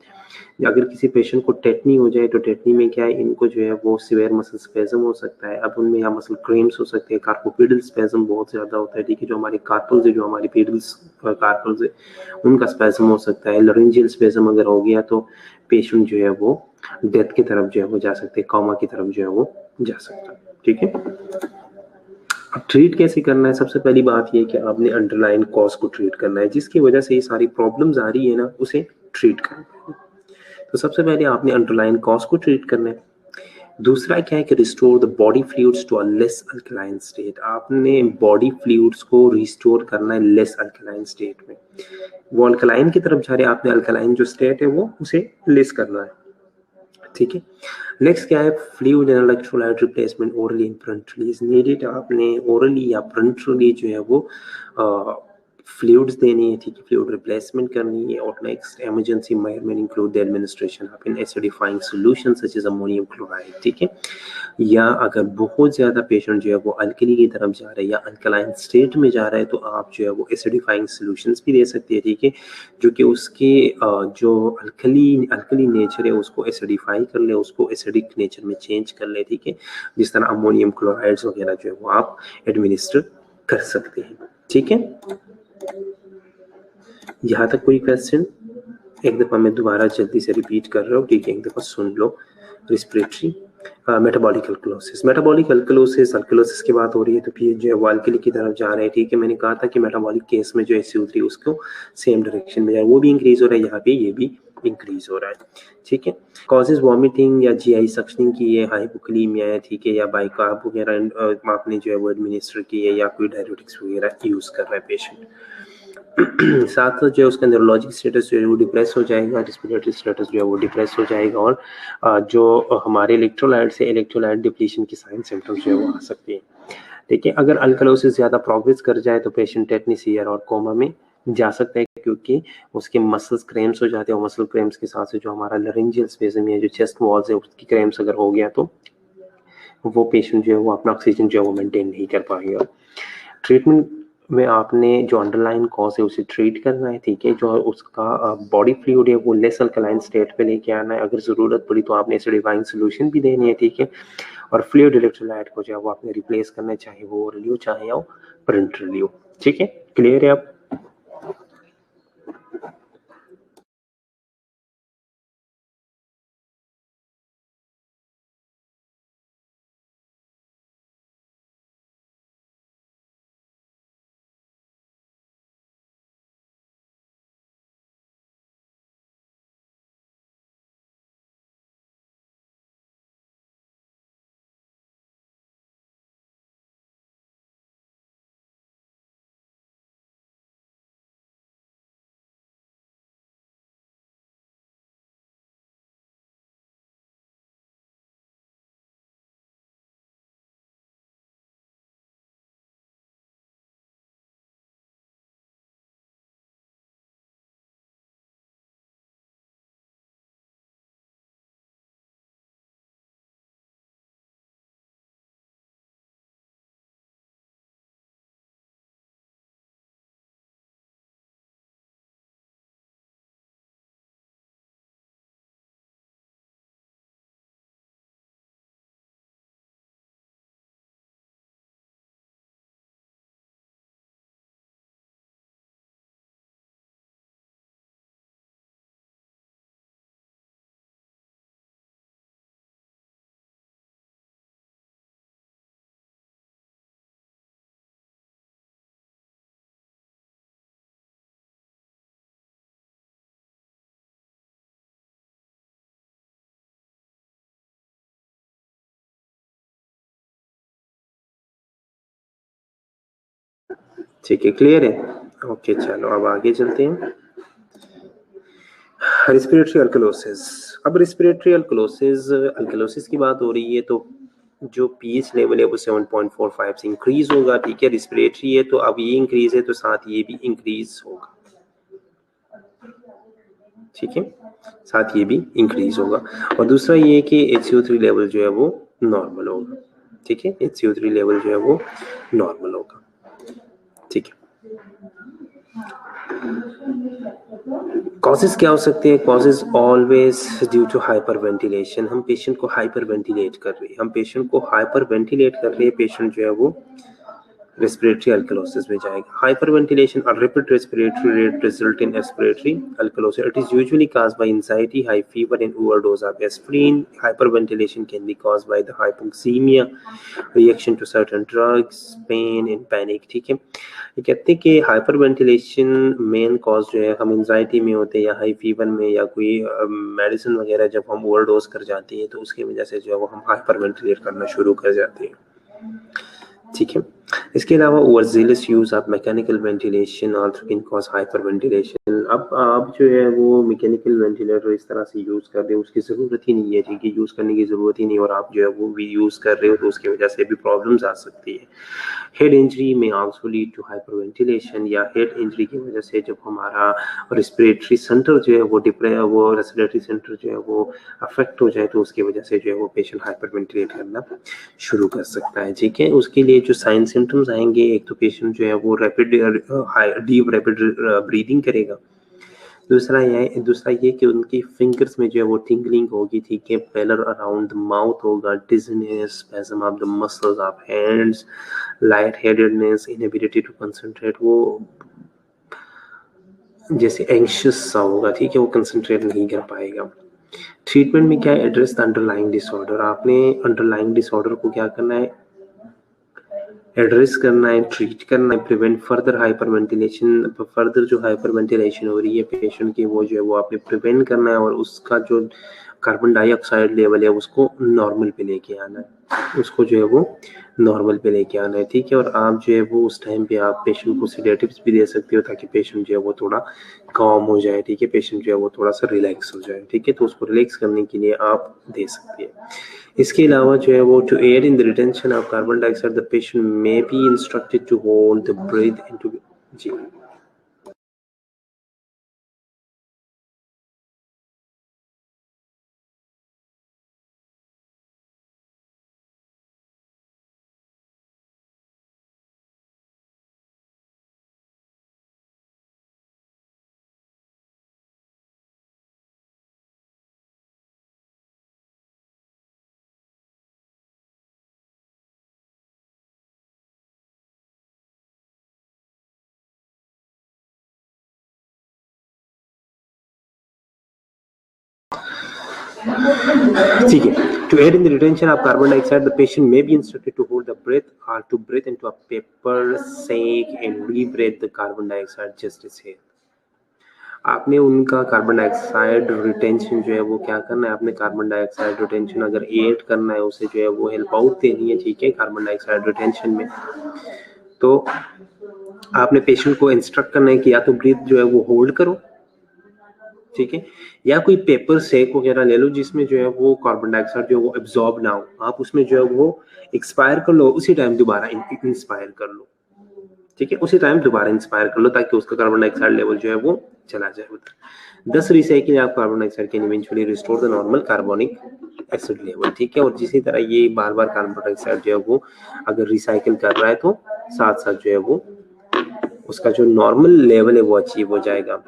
अगर किसी पेशेंट को टेटनी हो जाए तो टेटनी में क्या है, इनको जो है वो सिवियर मसल स्पेज्म हो सकता है। अब उनमें या मसल क्रैम्प्स हो सकते हैं। कार्पोपेडल स्पेज्म बहुत ज्यादा होता है, ठीक है। जो हमारे कार्पल्स है, जो हमारी पेडल्स कार्पल्स है, उनका स्पेज्म हो सकता है। लैरिंजियल स्पेज्म अगर हो गया तो पेशेंट जो है वो डेथ की तरफ जो है वो जा सकते हैं, कोमा की तरफ जो है वो जा सकता है, ठीक है। अब ट्रीट कैसे करना है? सबसे पहली बात ये कि आपने अंडरलाइन कॉज को ट्रीट करना है, जिसकी वजह से ये सारी प्रॉब्लम्स आ रही है ना, उसे ट्रीट करना है। तो सबसे पहले आपने अंडरलाइन कॉज को ट्रीट करना है। दूसरा क्या है कि restore the body fluids to a less alkaline state. आपने बॉडी फ्लूइड्स को रिस्टोर करना है लेस अल्कलाइन स्टेट में। वो अल्कलाइन की तरफ जा रहे हैं, आपने अल्कलाइन जो स्टेट है वो उसे लेस करना है, ठीक है। नेक्स्ट क्या है? Fluid and electrolyte replacement orally and parenterally is needed. आपने ओरली या पेरेंटली जो है वो फ्लूइड्स देनी है, ठीक है। फ्लूइड रिप्लेसमेंट करनी है। और next emergency measurement include the administration of an acidifying solution such as ammonium chloride, ठीक है। या अगर बहुत ज्यादा पेशेंट जो है वो अल्कली की तरफ जा रहा है या अल्कलाइन स्टेट में जा रहा है तो आप जो है वो एसिडिफाइंग सॉल्यूशंस भी दे सकते हैं, ठीक है, जो कि उसके जो अल्कली नेचर है उसको एसिडिफाई कर ले, उसको एसिडिक नेचर में चेंज कर ले, ठीक है। जिस तरह अमोनियम क्लोराइड्स वगैरह जो है वो आप एडमिनिस्टर कर सकते हैं, ठीक है। यहाँ तक कोई क्वेश्चन? एक दफा मैं दोबारा जल्दी से रिपीट कर रहा हूँ, ठीक है, एक दफा सुन लो। Respiratory metabolic alkalosis, metabolic alkalosis, alkalosis की बात हो रही है तो फिर जो है वो अल्कली की तरफ जा रहे हैं, ठीक है। मैंने कहा था कि मेटाबॉलिक केस में जो SCO3 उसको सेम डायरेक्शन में जा रहा है, वो भी इंक्रीज हो रहा है, यहाँ पे ये भी इंक्रीज हो रहा है, ठीक है। कॉजेज वॉमिटिंग या GI सक्शनिंग की है, हाइपोकलीमिया है, ठीक है, या बाइकार्ब वगैरह आपने जो है वो एडमिनिस्टर की है, या कोई डायरेटिक्स वगैरह यूज कर रहा है पेशेंट। साथ जो है उसका न्यूरोलॉजिक स्टेटस जो है वो डिप्रेस हो जाएगा, रेस्पिरेटरी स्टेटस जो है वो डिप्रेस हो जाएगा, और जो हमारे इलेक्ट्रोलाइट से इलेक्ट्रोलाइट डिप्लीशन की साइन सिम्टम्स जो है वो आ सकते हैं, ठीक है। अगर अल्कलोसिस ज्यादा प्रोग्रेस कर जाए तो पेशेंट टेटनी, सीवियर और कोमा में जा सकता है, क्योंकि उसके मसल्स क्रैम्प्स हो जाते हैं, और मसल क्रैम्प्स के साथ जो हमारा लैरिंजियल स्पेज़म है, जो चेस्ट वॉल्स है, उसकी क्रैम्प्स अगर हो गया तो वो पेशेंट जो है वो अपना ऑक्सीजन जो है वो मेंटेन नहीं कर पाएगा। ट्रीटमेंट में आपने जो अंडरलाइन कॉज है उसे ट्रीट करना है, ठीक है। जो उसका बॉडी फ्लूइड है वो लेस अल्कलाइन स्टेट पे लेके आना है। अगर जरूरत पड़ी तो आपने एसिडिफाइंग सॉल्यूशन भी देनी है, ठीक है। और फ्लूइड इलेक्ट्रोलाइट को जो है वो आपने रिप्लेस करना है, चाहे वो ओरली हो चाहे वो पेरेंटली हो, ठीक है। क्लियर है अब? ठीक है, क्लियर है? ओके, चलो अब आगे चलते हैं। Respiratory alkalosis. अब रेस्पिरेटरी अल्कलोसिस की बात हो रही है तो जो पीएच लेवल है वो 7.45 से इंक्रीज होगा, ठीक है। रेस्पिरेटरी है तो अब ये इंक्रीज है तो साथ ये भी इंक्रीज होगा, ठीक है, साथ ये भी इंक्रीज होगा। और दूसरा ये है कि HCO3 लेवल जो है वो नॉर्मल होगा। ठीक है, HCO3 लेवल जो है वो नॉर्मल होगा। ठीक है, कॉजेज क्या हो सकते हैं? Causes always due to hyperventilation. हम पेशेंट को हाइपर वेंटिलेट कर रहे हैं, पेशेंट जो है वो रेस्पिरेटरी अल्कलोसिस में जाएगा। हाइपरवेंटिलेशन और rapid respiratory rate result in respiratory alkalosis. It is usually caused by anxiety, high fever, and overdose of aspirin. Hyperventilation can be caused by the hypoxemia, reaction to certain drugs, pain, and panic. ठीक है, ये कहते हैं कि hyper ventilation main cause जो है, हम anxiety में होते हैं या हाई फीवर में या कोई मेडिसिन वगैरह जब हम ओवरडोज कर जाते हैं तो उसकी वजह से जो है वो हम हाइपर वेंटिलेट करना शुरू कर जाते हैं। ठीक है, इसके अलावा overzealous use of mechanical ventilation also can cause hyper ventilation. अब आप जो है वो मैकेनिकल वेंटिलेटर इस तरह से यूज कर रहे हो, उसकी जरूरत ही नहीं है, ठीक है, यूज करने की जरूरत ही नहीं, और आप जो है वो भी यूज कर रहे हो तो उसकी वजह से भी प्रॉब्लम्स आ सकती है. हेड इंजरी में also lead to hyperventilation, या हेड इंजरी की वजह से जब हमारा रेस्पिरेटरी सेंटर जो है वो रेस्पिरेटरी सेंटर जो है वो अफेक्ट हो जाए तो उसकी वजह से जो है वो पेशेंट हाइपर वेंटिलेट करना शुरू कर सकता है. ठीक है, उसके लिए जो साइन सिम्टम्स आएंगे, एक तो पेशेंट जो है वो डीप रैपिड ब्रीदिंग करेगा. दूसरा ये कि उनकी फिंगर्स में जो है वो टिंगलिंग होगी. ठीक है, पेलर अराउंड द माउथ होगा, dizziness, spasm of the muscles of hands, light headedness, inability to concentrate, वो जैसे एंग्शियस सा होगा. ठीक है, वो कंसंट्रेट नहीं कर पाएगा. ट्रीटमेंट में क्या है? Address the underlying disorder. आपने अंडरलाइंग डिसऑर्डर को क्या करना है? एड्रेस करना है, ट्रीट करना है, प्रिवेंट फर्दर हाइपरवेंटिलेशन. फर्दर जो हाइपरवेंटिलेशन हो रही है पेशेंट की वो जो है वो आपने प्रिवेंट करना है, और उसका जो कार्बन डाइऑक्साइड लेवल है उसको नॉर्मल पे लेके आना है, उसको जो है वो नॉर्मल पे लेके आना है. ठीक है, और आप जो है वो उस टाइम पे आप पेशेंट को सिडेटिव्स भी दे सकते हो ताकि पेशेंट जो है वो थोड़ा काम हो जाए. ठीक है, पेशेंट जो है वो थोड़ा सा रिलैक्स हो जाए. ठीक है, तो उसको रिलैक्स करने के लिए आप दे सकते हैं. इसके अलावा जो है वो to aid in the retention of carbon dioxide the patient may be instructed to hold the breath into. जी, ठीक है. To aid in the retention of carbon dioxide, the patient may be instructed to hold the breath or to breathe into a paper sac and rebreathe the carbon dioxide just as here. आपने उनका carbon dioxide retention जो है वो क्या करना है? आपने carbon dioxide retention अगर एड करना है उसे जो है वो हेल्प आउट देनी है. ठीक है, कार्बन डाइऑक्साइड रिटेंशन में तो आपने पेशेंट को इंस्ट्रक्ट करना है कि या तो ब्रीथ जो है वो होल्ड करो, ठीक है, या कोई पेपर सेक वगैरह ले लो जिसमें जो है वो कार्बन डाइऑक्साइड जो है वो एब्जॉर्ब ना हो. आप उसमें जो है वो एक्सपायर कर लो, उसी टाइम दोबारा इंस्पायर कर लो. ठीक है, उसी टाइम दोबारा इंस्पायर कर लो ताकि उसका कार्बन डाइऑक्साइड लेवल जो है वो चला जाए उधर. 10 रिसाइकिल आप carbon dioxide can eventually restore the normal carbonic acid level. ठीक है, और जिसी तरह ये बार बार कार्बन डाइऑक्साइड जो है वो अगर रिसाइकिल कर रहा है तो साथ साथ जो है वो उसका जो नॉर्मल लेवल है वो अचीव हो जाएगा.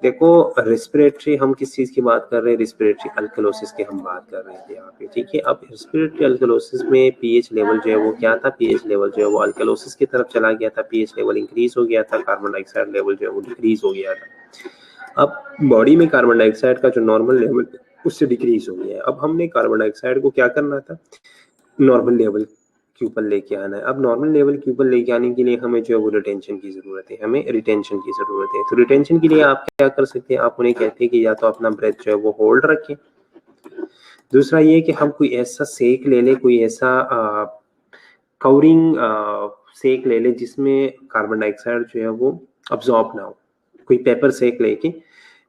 देखो, रेस्पिरेटरी हम किस चीज की बात कर रहे हैं? रेस्पिरेटरी अल्कलोसिस की हम बात कर रहे थे यहाँ पे. ठीक है, अब रेस्पिरेटरी अल्कलोसिस में पीएच लेवल जो है वो क्या था? पीएच लेवल जो है वो अल्कलोसिस की तरफ चला गया था, पीएच लेवल इंक्रीज हो गया था, कार्बन डाइऑक्साइड लेवल जो है वो डिक्रीज हो गया था. अब बॉडी में कार्बन डाइऑक्साइड का जो नॉर्मल लेवल उससे डिक्रीज हो गया है. अब हमने कार्बन डाइऑक्साइड को क्या करना था? नॉर्मल लेवल के ऊपर लेके आना है. अब नॉर्मल लेवल के ऊपर लेके आने के लिए हमें जो है वो रिटेंशन की जरूरत है, हमें रिटेंशन की जरूरत है. तो रिटेंशन के लिए आप क्या कर सकते हैं? आप उन्हें कहते हैं कि या तो अपना ब्रेथ जो है वो होल्ड रखें. दूसरा ये कि हम कोई ऐसा सेक ले लें, कोई ऐसा कवरिंग सेक ले लें जिसमें कार्बन डाइऑक्साइड जो है वो अब्जॉर्ब ना हो. कोई पेपर सेक लेके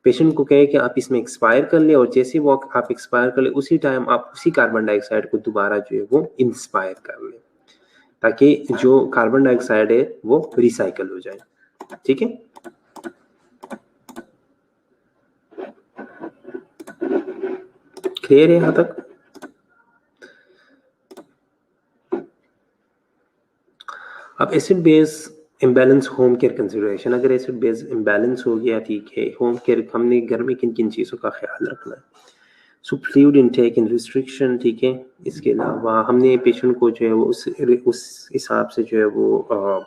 पेशेंट को कहे कि आप इसमें एक्सपायर कर ले, और जैसे वो आप एक्सपायर कर ले उसी टाइम आप उसी कार्बन डाइऑक्साइड को दोबारा जो है वो इंस्पायर कर ले ताकि जो कार्बन डाइऑक्साइड है वो रिसाइकल हो जाए. ठीक है, क्लियर है यहाँ तक? अब acid base imbalance home care consideration, अगर एसिड बेस इम्बैलेंस हो गया, ठीक है, होम केयर हमने घर में किन किन चीज़ों का ख्याल रखना है। सो फ्लूइड इनटेक एंड रिस्ट्रिक्शन, ठीक है, इसके अलावा हमने पेशेंट को जो है वो उस हिसाब से जो है वो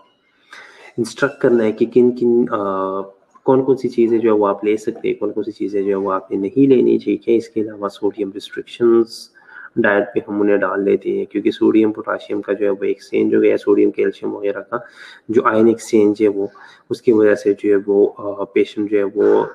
इंस्ट्रक्ट करना है कि किन किन कौन कौन सी चीज़ें जो है वो आप ले सकते हैं, कौन कौन सी चीज़ें जो है वो आपने नहीं लेनी, ठीक है। इसके अलावा सोडियम रिस्ट्रिक्शंस डाइट पे हम उन्हें डाल देते हैं, क्योंकि सोडियम पोटाशियम का जो है वो एक्सचेंज हो गया, सोडियम कैल्शियम वगैरह का जो आयन एक्सचेंज है वो, उसकी वजह से जो है वो पेशेंट जो है वो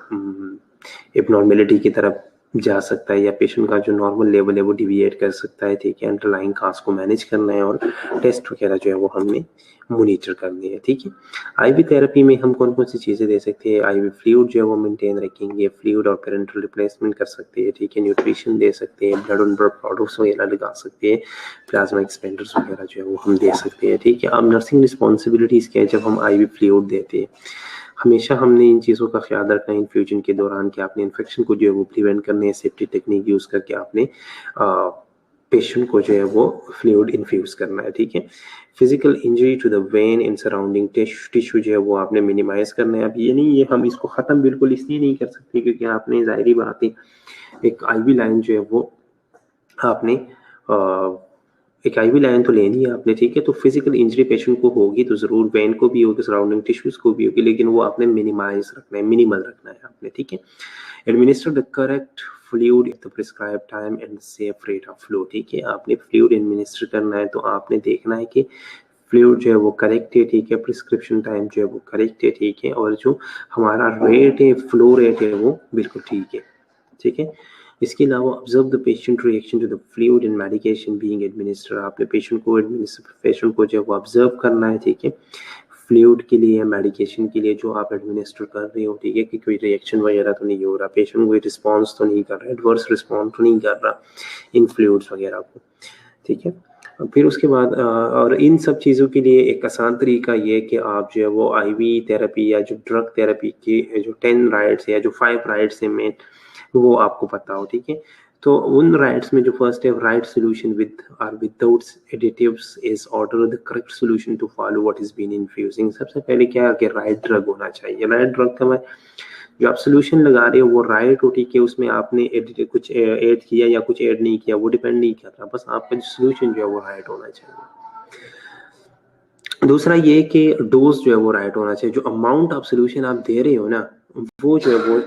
एबनॉर्मेलिटी की तरफ जा सकता है, या पेशेंट का जो नॉर्मल लेवल है वो डिविएट कर सकता है, ठीक है। अंडरलाइंग काज को मैनेज करना है और टेस्ट वगैरह जो है वो हमने मॉनिटर करनी है, ठीक है। आईवी थेरेपी में हम कौन कौन सी चीज़ें दे सकते हैं, आईवी फ्लूइड जो है वो मेंटेन रखेंगे, फ्लूइड और पेरेंटल रिप्लेसमेंट कर सकते हैं, ठीक है। न्यूट्रिशन दे सकते हैं, ब्लड ऑन ब्लड प्रोडक्ट्स वगैरह लगा सकते हैं, प्लाज्मा एक्सपेंडर्स वगैरह जो है वो हम दे सकते हैं, ठीक है। अब नर्सिंग रिस्पॉन्सिबिलिटीज़ क्या है जब हम आईवी फ्लूइड देते हैं, हमेशा हमने इन चीज़ों का ख्याल रखना है इन्फ्यूजन के दौरान कि आपने इन्फेक्शन को जो है वो प्रिवेंट करने है, सेफ्टी टेक्निक यूज़ करके आपने पेशेंट को जो है वो फ्लूइड इन्फ्यूज करना है, ठीक है। Physical injury to the vein in surrounding tissue जो है वो आपने मिनिमाइज करना है। अब ये नहीं है हम इसको ख़त्म बिल्कुल इसलिए नहीं कर सकते क्योंकि आपने ज़ाहिरी बात है एक आईवी लाइन जो है वो आपने एक आईवी लाइन तो लेनी है आपने, ठीक है। तो फिजिकल इंजरी पेशेंट को होगी तो ज़रूर, वेन को भी होगी, सराउंडिंग टिश्यूज़ को भी होगी, लेकिन वो आपने मिनिमाइज रखना है, मिनिमल रखना है आपने, ठीक है। Administer the correct fluid at the prescribe time and safe rate of flow, ठीक है। आपने फ्लूइड एडमिनिस्टर करना है तो आपने देखना है कि फ्लूइड जो है वो करेक्ट है, ठीक है, प्रिस्क्रिप्शन टाइम जो है वो करेक्ट है, ठीक है, और जो हमारा रेट है, फ्लो रेट है, वो बिल्कुल ठीक है, ठीक है। इसके अलावा observe the patient reaction to the fluid and medication being administer, आपने पेशेंट को जो है वो ऑब्जर्व करना है, ठीक है, फ्लूइड के लिए या मेडिकेशन के लिए जो आप एडमिनिस्टर कर रहे हो, ठीक है, कि कोई रिएक्शन वगैरह तो नहीं हो रहा, पेशेंट कोई रिस्पॉन्स तो नहीं कर रहा, एडवर्स रिस्पॉन्स तो नहीं कर रहा इन फ्लूइड्स वगैरह को, ठीक है। फिर उसके बाद और इन सब चीज़ों के लिए एक आसान तरीका ये कि आप जो है वो आईवी थेरेपी या जो ड्रग थेरेपी के जो 10 राइट्स या जो 5 राइट्स हैं मेन, वो आपको पता हो, ठीक है। तो उन राइट्स में जो फर्स्ट है, राइट सोल्यूशन विद और without additives is order the correct solution to follow what is been infusing. सबसे पहले क्या है कि राइट ड्रग होना चाहिए। राइट ड्रग का मैं जो आप सोल्यूशन लगा रहे हो वो राइट हो, ठीक है, उसमें आपने एडिट कुछ ऐड किया या कुछ ऐड नहीं किया वो डिपेंड नहीं कर रहा, बस आपका जो सोल्यूशन जो है वो राइट होना चाहिए। दूसरा ये कि डोज जो है वो राइट होना चाहिए, जो अमाउंट ऑफ सोल्यूशन आप दे रहे हो ना वो जो है वो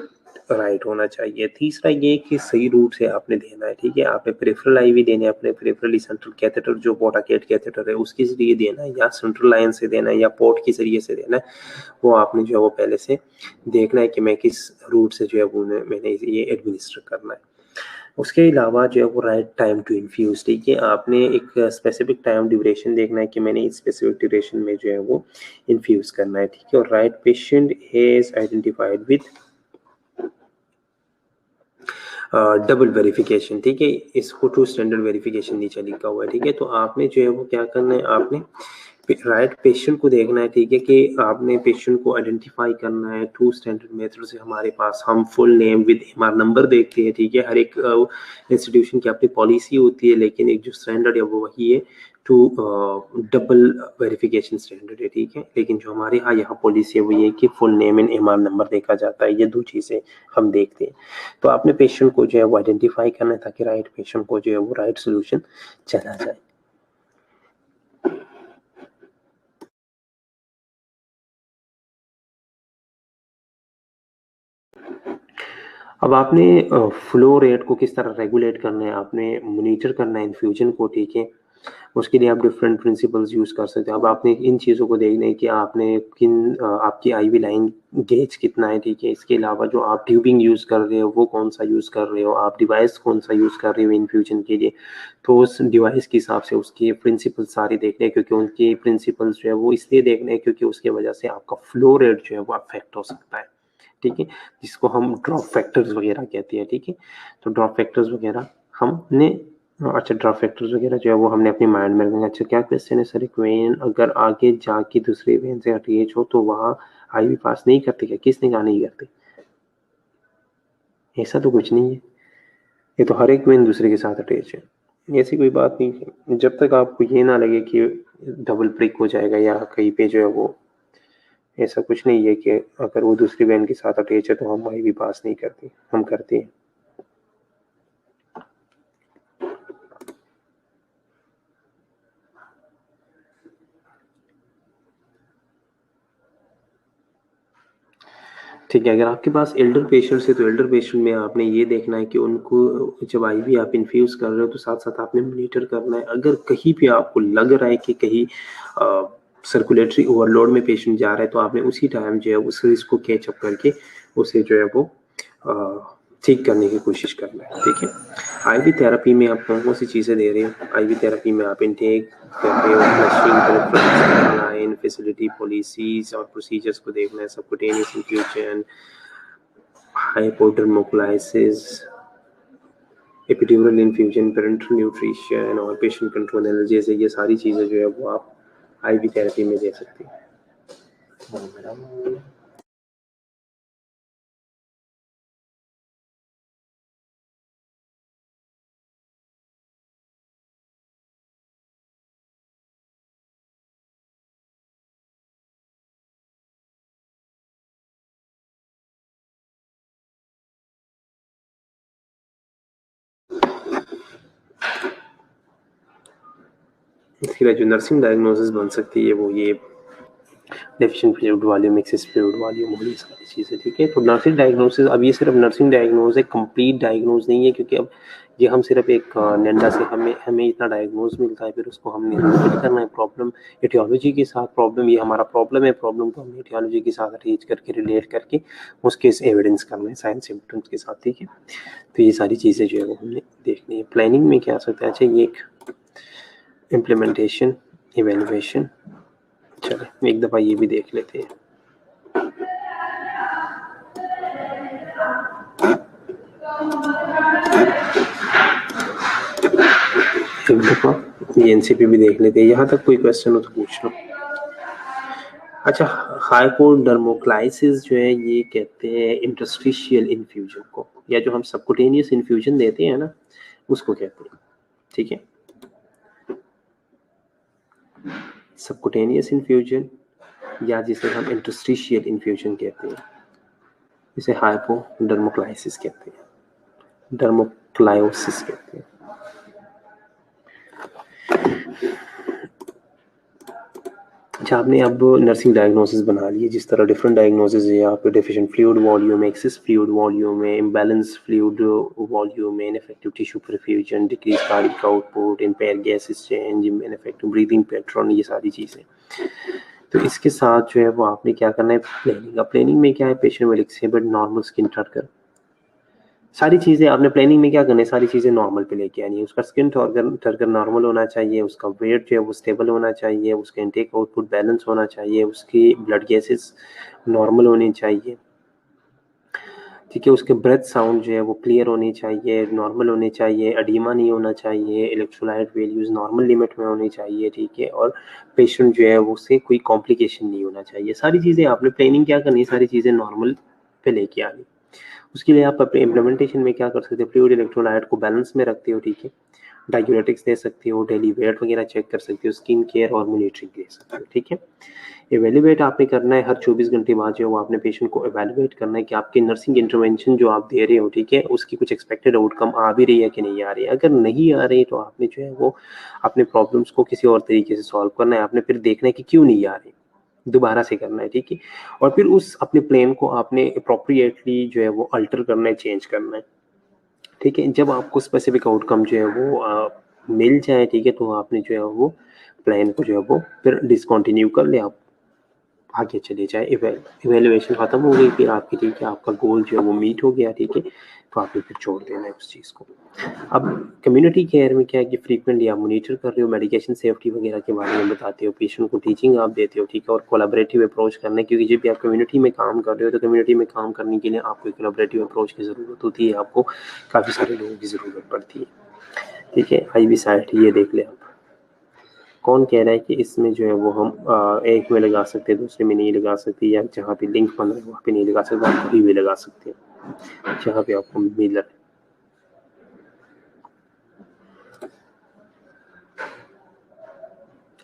राइट होना चाहिए। तीसरा ये कि सही रूट से आपने देना है, ठीक है। आपने पेरिफेरल आईवी देने हैं, अपने पेरिफेरली सेंट्रल कैथेटर जो पोटाकेट कैथेटर है उसके जरिए देना है, या सेंट्रल लाइन से देना है, या पोर्ट के जरिए से देना है, वो आपने जो है वो पहले से देखना है कि मैं किस रूट से जो है वो मैंने ये एडमिनिस्टर करना है। उसके अलावा जो है वो राइट टाइम टू इन्फ्यूज, ठीक है, आपने एक स्पेसिफिक टाइम ड्यूरेशन देखना है कि मैंने इस स्पेसिफिक ड्यूरेशन में जो है वो इन्फ्यूज करना है, ठीक है। और right patient is identified with double verification, ठीक है, इसको टू स्टैंडर्ड वेरिफिकेशन नीचे लिखा हुआ है, ठीक है। तो आपने जो है वो क्या करना है, आपने राइट पेशेंट को देखना है, ठीक है, कि आपने पेशेंट को आइडेंटिफाई करना है टू स्टैंडर्ड मेथड से। हमारे पास हम full name with MR number देखते हैं, ठीक है। हर एक इंस्टीट्यूशन की अपनी पॉलिसी होती है, लेकिन एक जो स्टैंडर्ड है वो वही है टू डबल वेरिफिकेशन स्टैंडर्ड है, ठीक है। लेकिन जो हमारे यहाँ पॉलिसी है वो ये कि full name and MR number देखा जाता है, ये दो चीज़ें हम देखते हैं। तो आपने पेशेंट को जो है वो आइडेंटिफाई करना है ताकि राइट पेशेंट को जो है वो राइट सोल्यूशन चला जाए। अब आपने फ्लो रेट को किस तरह रेगुलेट करना है, आपने मॉनिटर करना है इन्फ्यूजन को, ठीक है। उसके लिए आप डिफरेंट प्रिंसिपल्स यूज़ कर सकते हैं। अब आपने इन चीज़ों को देखना है कि आपने आपकी आईवी लाइन गेज कितना है, ठीक है। इसके अलावा जो आप ट्यूबिंग यूज़ कर रहे हो वो कौन सा यूज़ कर रहे हो, आप डिवाइस कौन सा यूज़ कर रहे हो इन्फ्यूजन के लिए, तो उस डिवाइस के हिसाब से उसके प्रिंसिपल सारे देखने हैं, क्योंकि उनके प्रिंसिपल्स जो है वो इसलिए देखने हैं क्योंकि उसकी वजह से आपका फ्लो रेट जो है वो अफेक्ट हो सकता है, ठीक है, जिसको हम ड्रॉप फैक्टर्स वगैरह कहते हैं, ठीक है। तो ड्रॉप फैक्टर्स वगैरह हमने अच्छा ड्रॉप फैक्टर्स वगैरह जो है वो हमने अपने माइंड में रखना। अच्छा क्या क्वेश्चन है सर, एक वेन अगर आगे जाके दूसरे वेन से अटैच हो तो वहाँ आईवी पास नहीं करते क्या, किसने कहा नहीं करते, ऐसा तो कुछ नहीं है, ये तो हर एक वेन दूसरे के साथ अटैच है, ऐसी कोई बात नहीं है। जब तक आपको ये ना लगे कि डबल प्रिक हो जाएगा या कहीं पे जो है वो, ऐसा कुछ नहीं है कि अगर वो दूसरी वैन के साथ अटैच है तो हम आईवी पास नहीं करते, हम करते हैं। ठीक है, अगर आपके पास एल्डर पेशेंट्स है तो एल्डर पेशेंट में आपने ये देखना है कि उनको जब आईवी आप इन्फ्यूज कर रहे हो तो साथ साथ आपने मॉनिटर करना है। अगर कहीं पे आपको लग रहा है कि कहीं सर्कुलेटरी ओवरलोड में पेशेंट जा रहा है तो आपने उसी टाइम जो है उस रिस्क को कैचअप करके उसे जो है वो ठीक करने की कोशिश करना है। ठीक है, आईवी थेरेपी में आप कौन कौन सी चीज़ें दे रहे हो? आईवी थेरेपी में आप इनटेक कर रहे हो, फ्लशिंग, लाइन, फैसिलिटी पॉलिसीज और प्रोसीजर्स को देखना है, subcutaneous infusion, hypodermolysis, epidural infusion, parental nutrition और पेशेंट कंट्रोल एनाल्जेसिस, ये सारी चीज़ें जो है वो आप आईवी थेरेपी में दे सकते हैं। इसके जो नर्सिंग डायग्नोसिस बन सकती है वो ये deficient fluid volume, access fluid volume और ये सारी चीज़ें। ठीक है, तो नर्सिंग डायग्नोसिस, अब ये सिर्फ नर्सिंग डायग्नोज है, कंप्लीट डायग्नोज नहीं है, क्योंकि अब ये हम सिर्फ एक नेंडा से हमें इतना डायग्नोज मिलता है, फिर उसको हमने रिलेट करना है प्रॉब्लम एटियोलॉजी के साथ। प्रॉब्लम ये हमारा प्रॉब्लम है, प्रॉब्लम को हमने एटियोलॉजी के साथ अटैच करके रिलेट करके उसके एविडेंस करना है साइंस सिम्टम्स के साथ। ठीक है, तो ये सारी चीज़ें जो है वो हमने देखनी है। प्लानिंग में क्या आ सकता है? अच्छा, ये एक इम्प्लीमेंटेशन, इवेल्युएशन, चले एक दफ़ा ये भी देख लेते हैं। एक दफ़ा ये एनसीपी भी देख लेते हैं, यहाँ तक कोई क्वेश्चन हो तो पूछ लो। अच्छा, हाइपोडर्मोक्लाइसिस जो है ये कहते हैं इंटरस्टिशियल इन्फ्यूजन को, या जो हम सबकुटेनियस इन्फ्यूजन देते हैं ना उसको कहते हैं। ठीक है, सबकुटेनियस इन्फ्यूजन या जिसे हम इंटरस्टिशियल इन्फ्यूजन कहते हैं, इसे हाइपोडर्मोक्लाइसिस कहते हैं, डर्मोक्लायोसिस कहते हैं। अच्छा, आपने अब नर्सिंग डायग्नोसिस बना लिए, जिस तरह डिफरेंट डायग्नोसिस है यहाँ पे, deficient fluid volume, access fluid volume में, इम्बैलेंस फ्लूइड वॉल्यूम में, ineffective tissue perfusion, decrease cardiac output, empire gas exchange, ineffective breathing pattern, ये सारी चीज़ें। तो इसके साथ जो है वो आपने क्या करना है? प्लानिंग। अब प्लानिंग में क्या है? Patient will exhibit normal skin turgor, सारी चीज़ें आपने प्लानिंग में क्या करना है? सारी चीज़ें नॉर्मल पे लेके आनी है। उसका स्किन टर्कर नॉर्मल होना चाहिए, उसका वेट जो है वो स्टेबल होना चाहिए, उसका इनटेक आउटपुट बैलेंस होना चाहिए, उसकी ब्लड गैसेस नॉर्मल होनी चाहिए। ठीक है, उसके ब्रेथ साउंड जो है वो क्लियर होनी चाहिए, नॉर्मल होनी चाहिए, एडिमा नहीं होना चाहिए, इलेक्ट्रोलाइट वैल्यूज नॉर्मल लिमिट में होनी चाहिए। ठीक है, और पेशेंट जो है वो उससे कोई कॉम्प्लिकेशन नहीं होना चाहिए। सारी चीज़ें आपने प्लानिंग क्या करनी है? सारी चीज़ें नॉर्मल पे लेके आनी। उसके लिए आप अपने इम्प्लीमेंटेशन में क्या कर सकते हो? फ्लूइड इलेक्ट्रोलाइट को बैलेंस में रखते हो। ठीक है, डाययूरेटिक्स दे सकते हो, डेली वेट वगैरह चेक कर सकते हो, स्किन केयर और मॉनिटरिंग दे सकते हो। ठीक है, एवेल्युएट आपने करना है हर 24 घंटे बाद जो है वो आपने पेशेंट को एवेल्युएट करना है कि आपकी नर्सिंग इंटरवेंशन जो आप दे रहे हो, ठीक है, उसकी कुछ एक्सपेक्टेड आउटकम आ भी रही है कि नहीं आ रही है। अगर नहीं आ रही तो आपने जो है वो अपने प्रॉब्लम्स को किसी और तरीके से सॉल्व करना है। आपने फिर देखना है कि क्यों नहीं आ रही, दोबारा से करना है। ठीक है, और फिर उस अपने प्लान को आपने अप्रोप्रिएटली जो है वो अल्टर करना है, चेंज करना है। ठीक है, जब आपको स्पेसिफिक आउटकम जो है वो मिल जाए, ठीक है, तो आपने जो है वो प्लान को जो है वो फिर डिसकंटिन्यू कर ले, आप आगे चले जाए। इवेल्युएशन खत्म हो गई फिर आपकी, ठीक है, आपका गोल जो है वो मीट हो गया। ठीक है, तो आपने फिर छोड़ देना है उस चीज़ को। अब कम्युनिटी केयर में क्या है कि फ्रीक्वेंटली आप मॉनिटर कर रहे हो, मेडिकेशन सेफ्टी वगैरह के बारे में बताते हो, पेशेंट को टीचिंग आप देते हो। ठीक है, और कोलैबोरेटिव अप्रोच करना है, क्योंकि जब भी आप कम्युनिटी में काम कर रहे हो तो कम्युनिटी में काम करने के लिए आपको कोलैबोरेटिव अप्रोच की ज़रूरत होती है, आपको काफ़ी सारे लोगों की ज़रूरत पड़ती है। ठीक है, आईवी साइट ये देख लें आप, कौन कह रहा है कि इसमें जो है वो हम एक में लगा सकते हैं, दूसरे में नहीं लगा सकते, या जहाँ पे लिंक बन रहा है वहाँ पे नहीं लगा सकते, आप कहीं भी लगा सकते हैं जहाँ पे आपको मिल रहा है।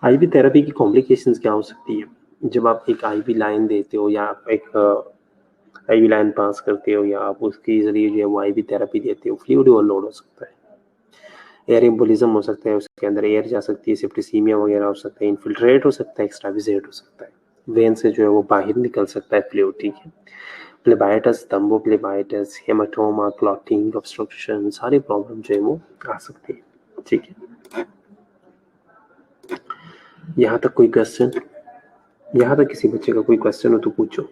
आईवी थेरेपी की कॉम्प्लिकेशंस क्या हो सकती है? जब आप एक आईवी लाइन देते हो या आप एक आईवी लाइन पास करते हो या आप उसके ज़रिए जो है वो आईवी थेरेपी देते हो, फ्लूइड ओवरलोड हो सकता है, एयर एम्बोलिज्म हो सकता है, उसके अंदर एयर जा सकती है, सेप्टिसीमिया वगैरह हो सकता है, इन्फिल्ट्रेट हो सकता है, एक्स्ट्राविजेट हो सकता है, वेन से जो है वो बाहर निकल सकता है फ्लूइड, ठीक है। प्लेबाइटिस, थ्रोम्बोप्लेबाइटिस, हेमाटोमा, क्लॉटिंग, ऑब्स्ट्रक्शन, सारे प्रॉब्लम जो है वो आ सकते हैं, ठीक है। यहाँ तक कोई क्वेश्चन? यहाँ तक किसी बच्चे का कोई क्वेश्चन हो तो पूछो।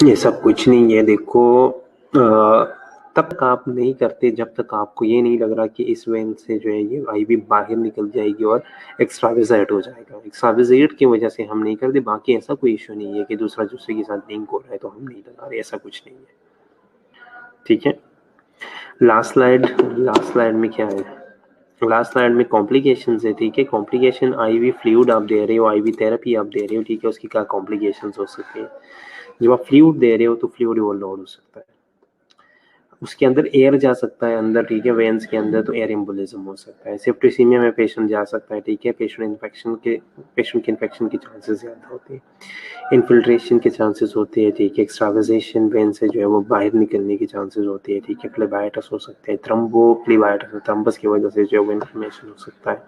ये सब कुछ नहीं है, देखो तब तक आप नहीं करते जब तक आपको ये नहीं लग रहा कि इस वेन से जो है ये आईवी बाहर निकल जाएगी और एक्स्ट्राविजेट हो जाएगा। एक्स्ट्राविजेट की वजह से हम नहीं करते, बाकी ऐसा कोई इश्यू नहीं है कि दूसरा दूसरे के साथ लिंक हो रहा है तो हम नहीं लगा रहे, ऐसा कुछ नहीं है, ठीक है। लास्ट स्लाइड में क्या है? लास्ट स्लाइड में कॉम्प्लिकेशंस है, ठीक है। कॉम्प्लिकेशन आईवी फ्लूइड आप दे रहे हो, आईवी थेरेपी आप दे रहे हो, ठीक है, उसकी क्या कॉम्प्लिकेशंस हो सकते हैं? जब आप फ्लूइड दे रहे हो तो फ्लूइड ओवरलोड हो सकता है, उसके अंदर एयर जा सकता है अंदर, ठीक है, वेन्स के अंदर, तो एयर एम्बोलिज्म हो सकता है। सेप्टिसीमिया में पेशेंट जा सकता है, ठीक है, पेशेंट के इन्फेक्शन के चांसेस ज़्यादा होते हैं, इन्फिल्ट्रेशन के चांसेस होते हैं, ठीक है, एक्स्ट्राविजेशन वेन से जो है वो बाहर निकलने के चांसेस होते हैं, ठीक है, प्लेबाइटिस हो सकते हैं, थ्रोम्बोप्लेबाइटिस, थ्रम्बस की वजह से जो है वो इन्फ्लेमेशन हो सकता है,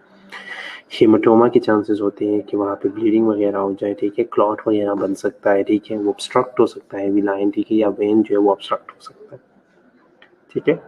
हेमाटोमा के चांसेस होते हैं कि वहाँ पे ब्लीडिंग वगैरह हो जाए, ठीक है, क्लॉट वगैरह बन सकता है, ठीक है, वो ऑब्स्ट्रक्ट हो सकता है लाइन, ठीक है, या वेन जो है वो ऑब्स्ट्रक्ट हो सकता है, ठीक है।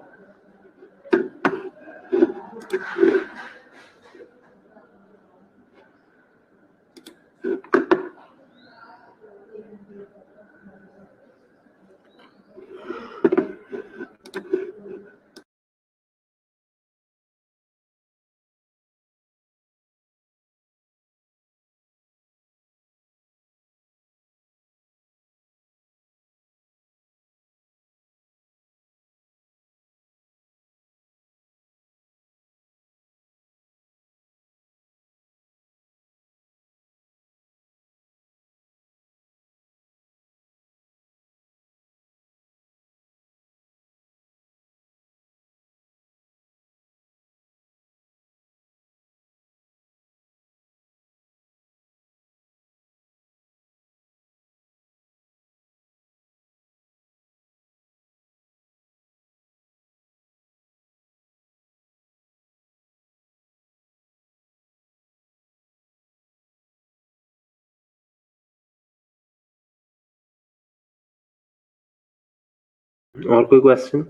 और कोई क्वेश्चन?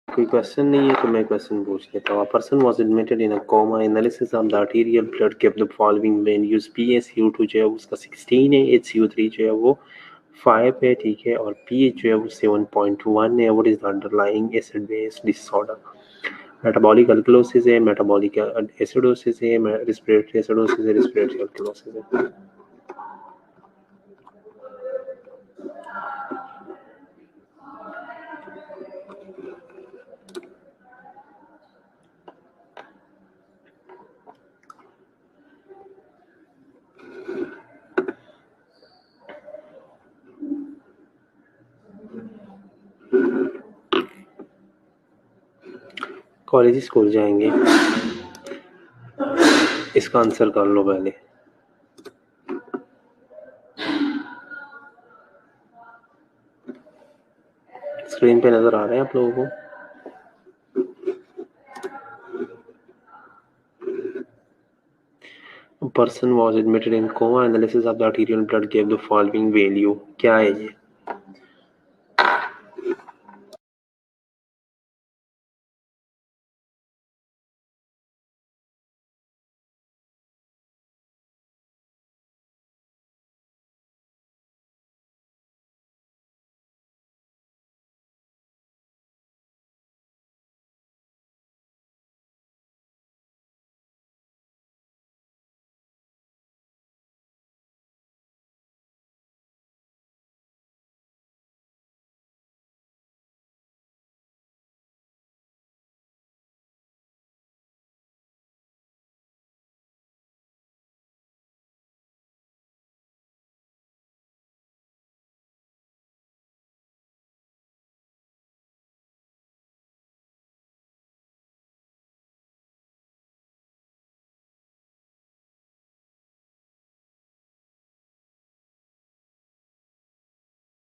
कोई क्वेश्चन नहीं है तो मैं क्वेश्चन पूछ लेता हूँ। A person was admitted in a coma. Analysis of the arterial blood kept the following values. PaCO2 जो है उसका 16 है, HCO3 जो है वो 5 है, ठीक है, और pH जो है वो 7.1 है। What is the underlying acid base disorder? Metabolic alkalosis है, मेटाबॉलिक एसिडोसिस है, रेस्पिरेटरी एसिडोसिस है, रेस्पिरेटरी अल्कलोसिस है। कॉलेज स्कूल जाएंगे, इसका आंसर कर लो पहले। स्क्रीन पे नजर आ रहे हैं आप लोगों को? A person was admitted in coma. Analysis of the arterial blood gave the following value. क्या है ये?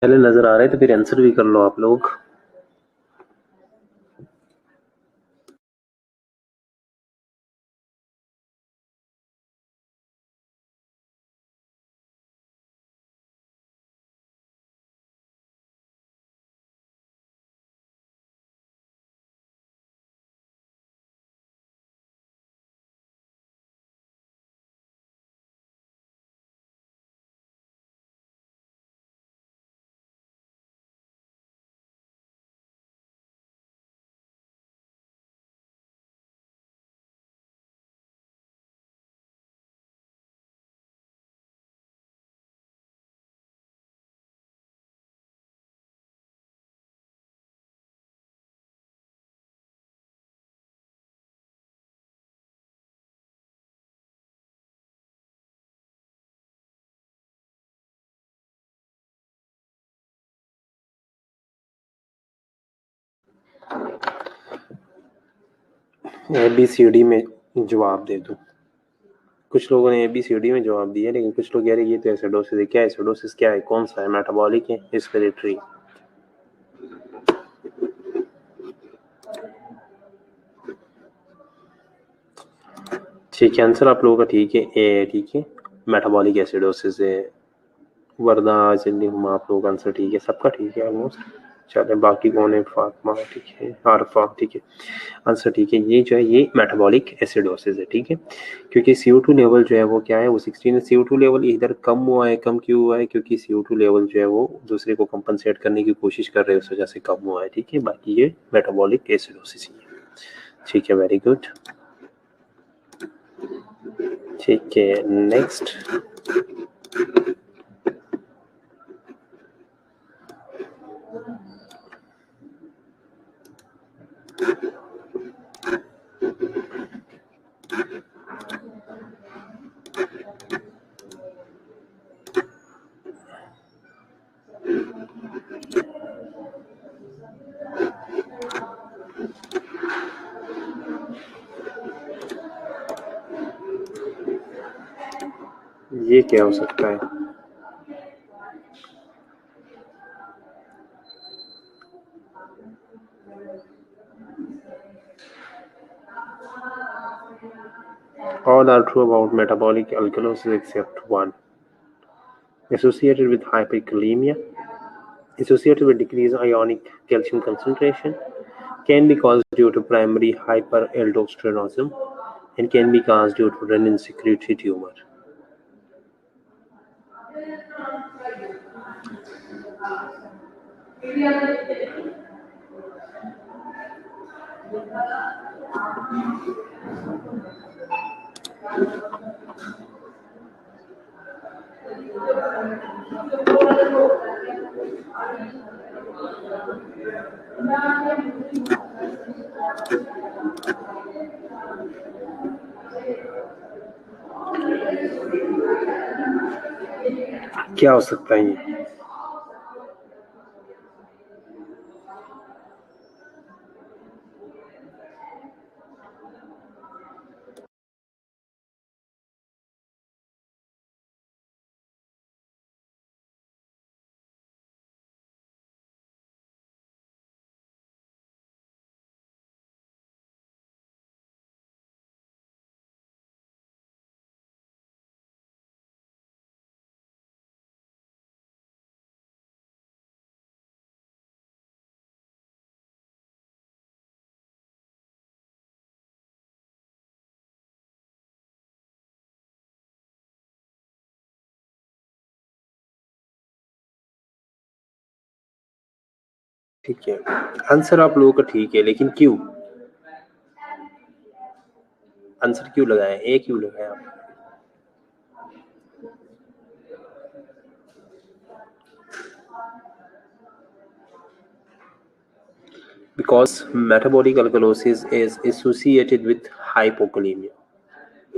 पहले नजर आ रहे हैं तो फिर आंसर भी कर लो आप लोग। ABCD में जवाब दे दूं। कुछ लोगों ने ABCD में जवाब दिया, लेकिन कुछ लोग कह रहे हैं ये तो एसिडोसिस है। क्या एसिडोसिस क्या है, कौन सा है? मेटाबॉलिक है, रेस्पिरेटरी? ठीक है, आंसर आप लोगों का ठीक है, ए। ठीक है, मेटाबॉलिक एसिडोसिस है। वरना हम आप लोगों का आंसर ठीक है, सबका ठीक है ऑलमोस्ट। चले बाकी कौन है? फातिमा ठीक है, आरफा ठीक है, आंसर ठीक है। ये जो है ये मेटाबॉलिक एसिडोसिस है। ठीक है, क्योंकि CO2 लेवल जो है वो क्या है, वो 16 है। CO2 लेवल इधर कम हुआ है। कम क्यों हुआ है? क्योंकि CO2 लेवल जो है वो दूसरे को कंपनसेट करने की कोशिश कर रहे हैं, उस वजह से कम हुआ है। ठीक है, बाकी ये मेटाबॉलिक एसिडोसिस ही है। ठीक है, वेरी गुड। ठीक है, नेक्स्ट। ये क्या हो सकता है? All are true about metabolic alkalosis except one. Associated with hyperkalemia, associated with decreased ionic calcium concentration, can be caused due to primary hyperaldosteronism, and can be caused due to renin secretory tumor. क्या हो सकता है ये? ठीक है, answer आप लोगों का ठीक है, लेकिन क्यों? आंसर क्यों लगाया, ए क्यों लगाया आप? Because metabolic alkalosis is associated with hypokalemia,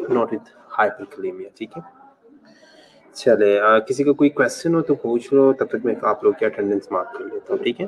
not with hyperkalemia. ठीक है, चले किसी का कोई क्वेश्चन हो तो पूछ लो, तब तक मैं आप लोग की अटेंडेंस मार्क कर लेता हूँ, ठीक है।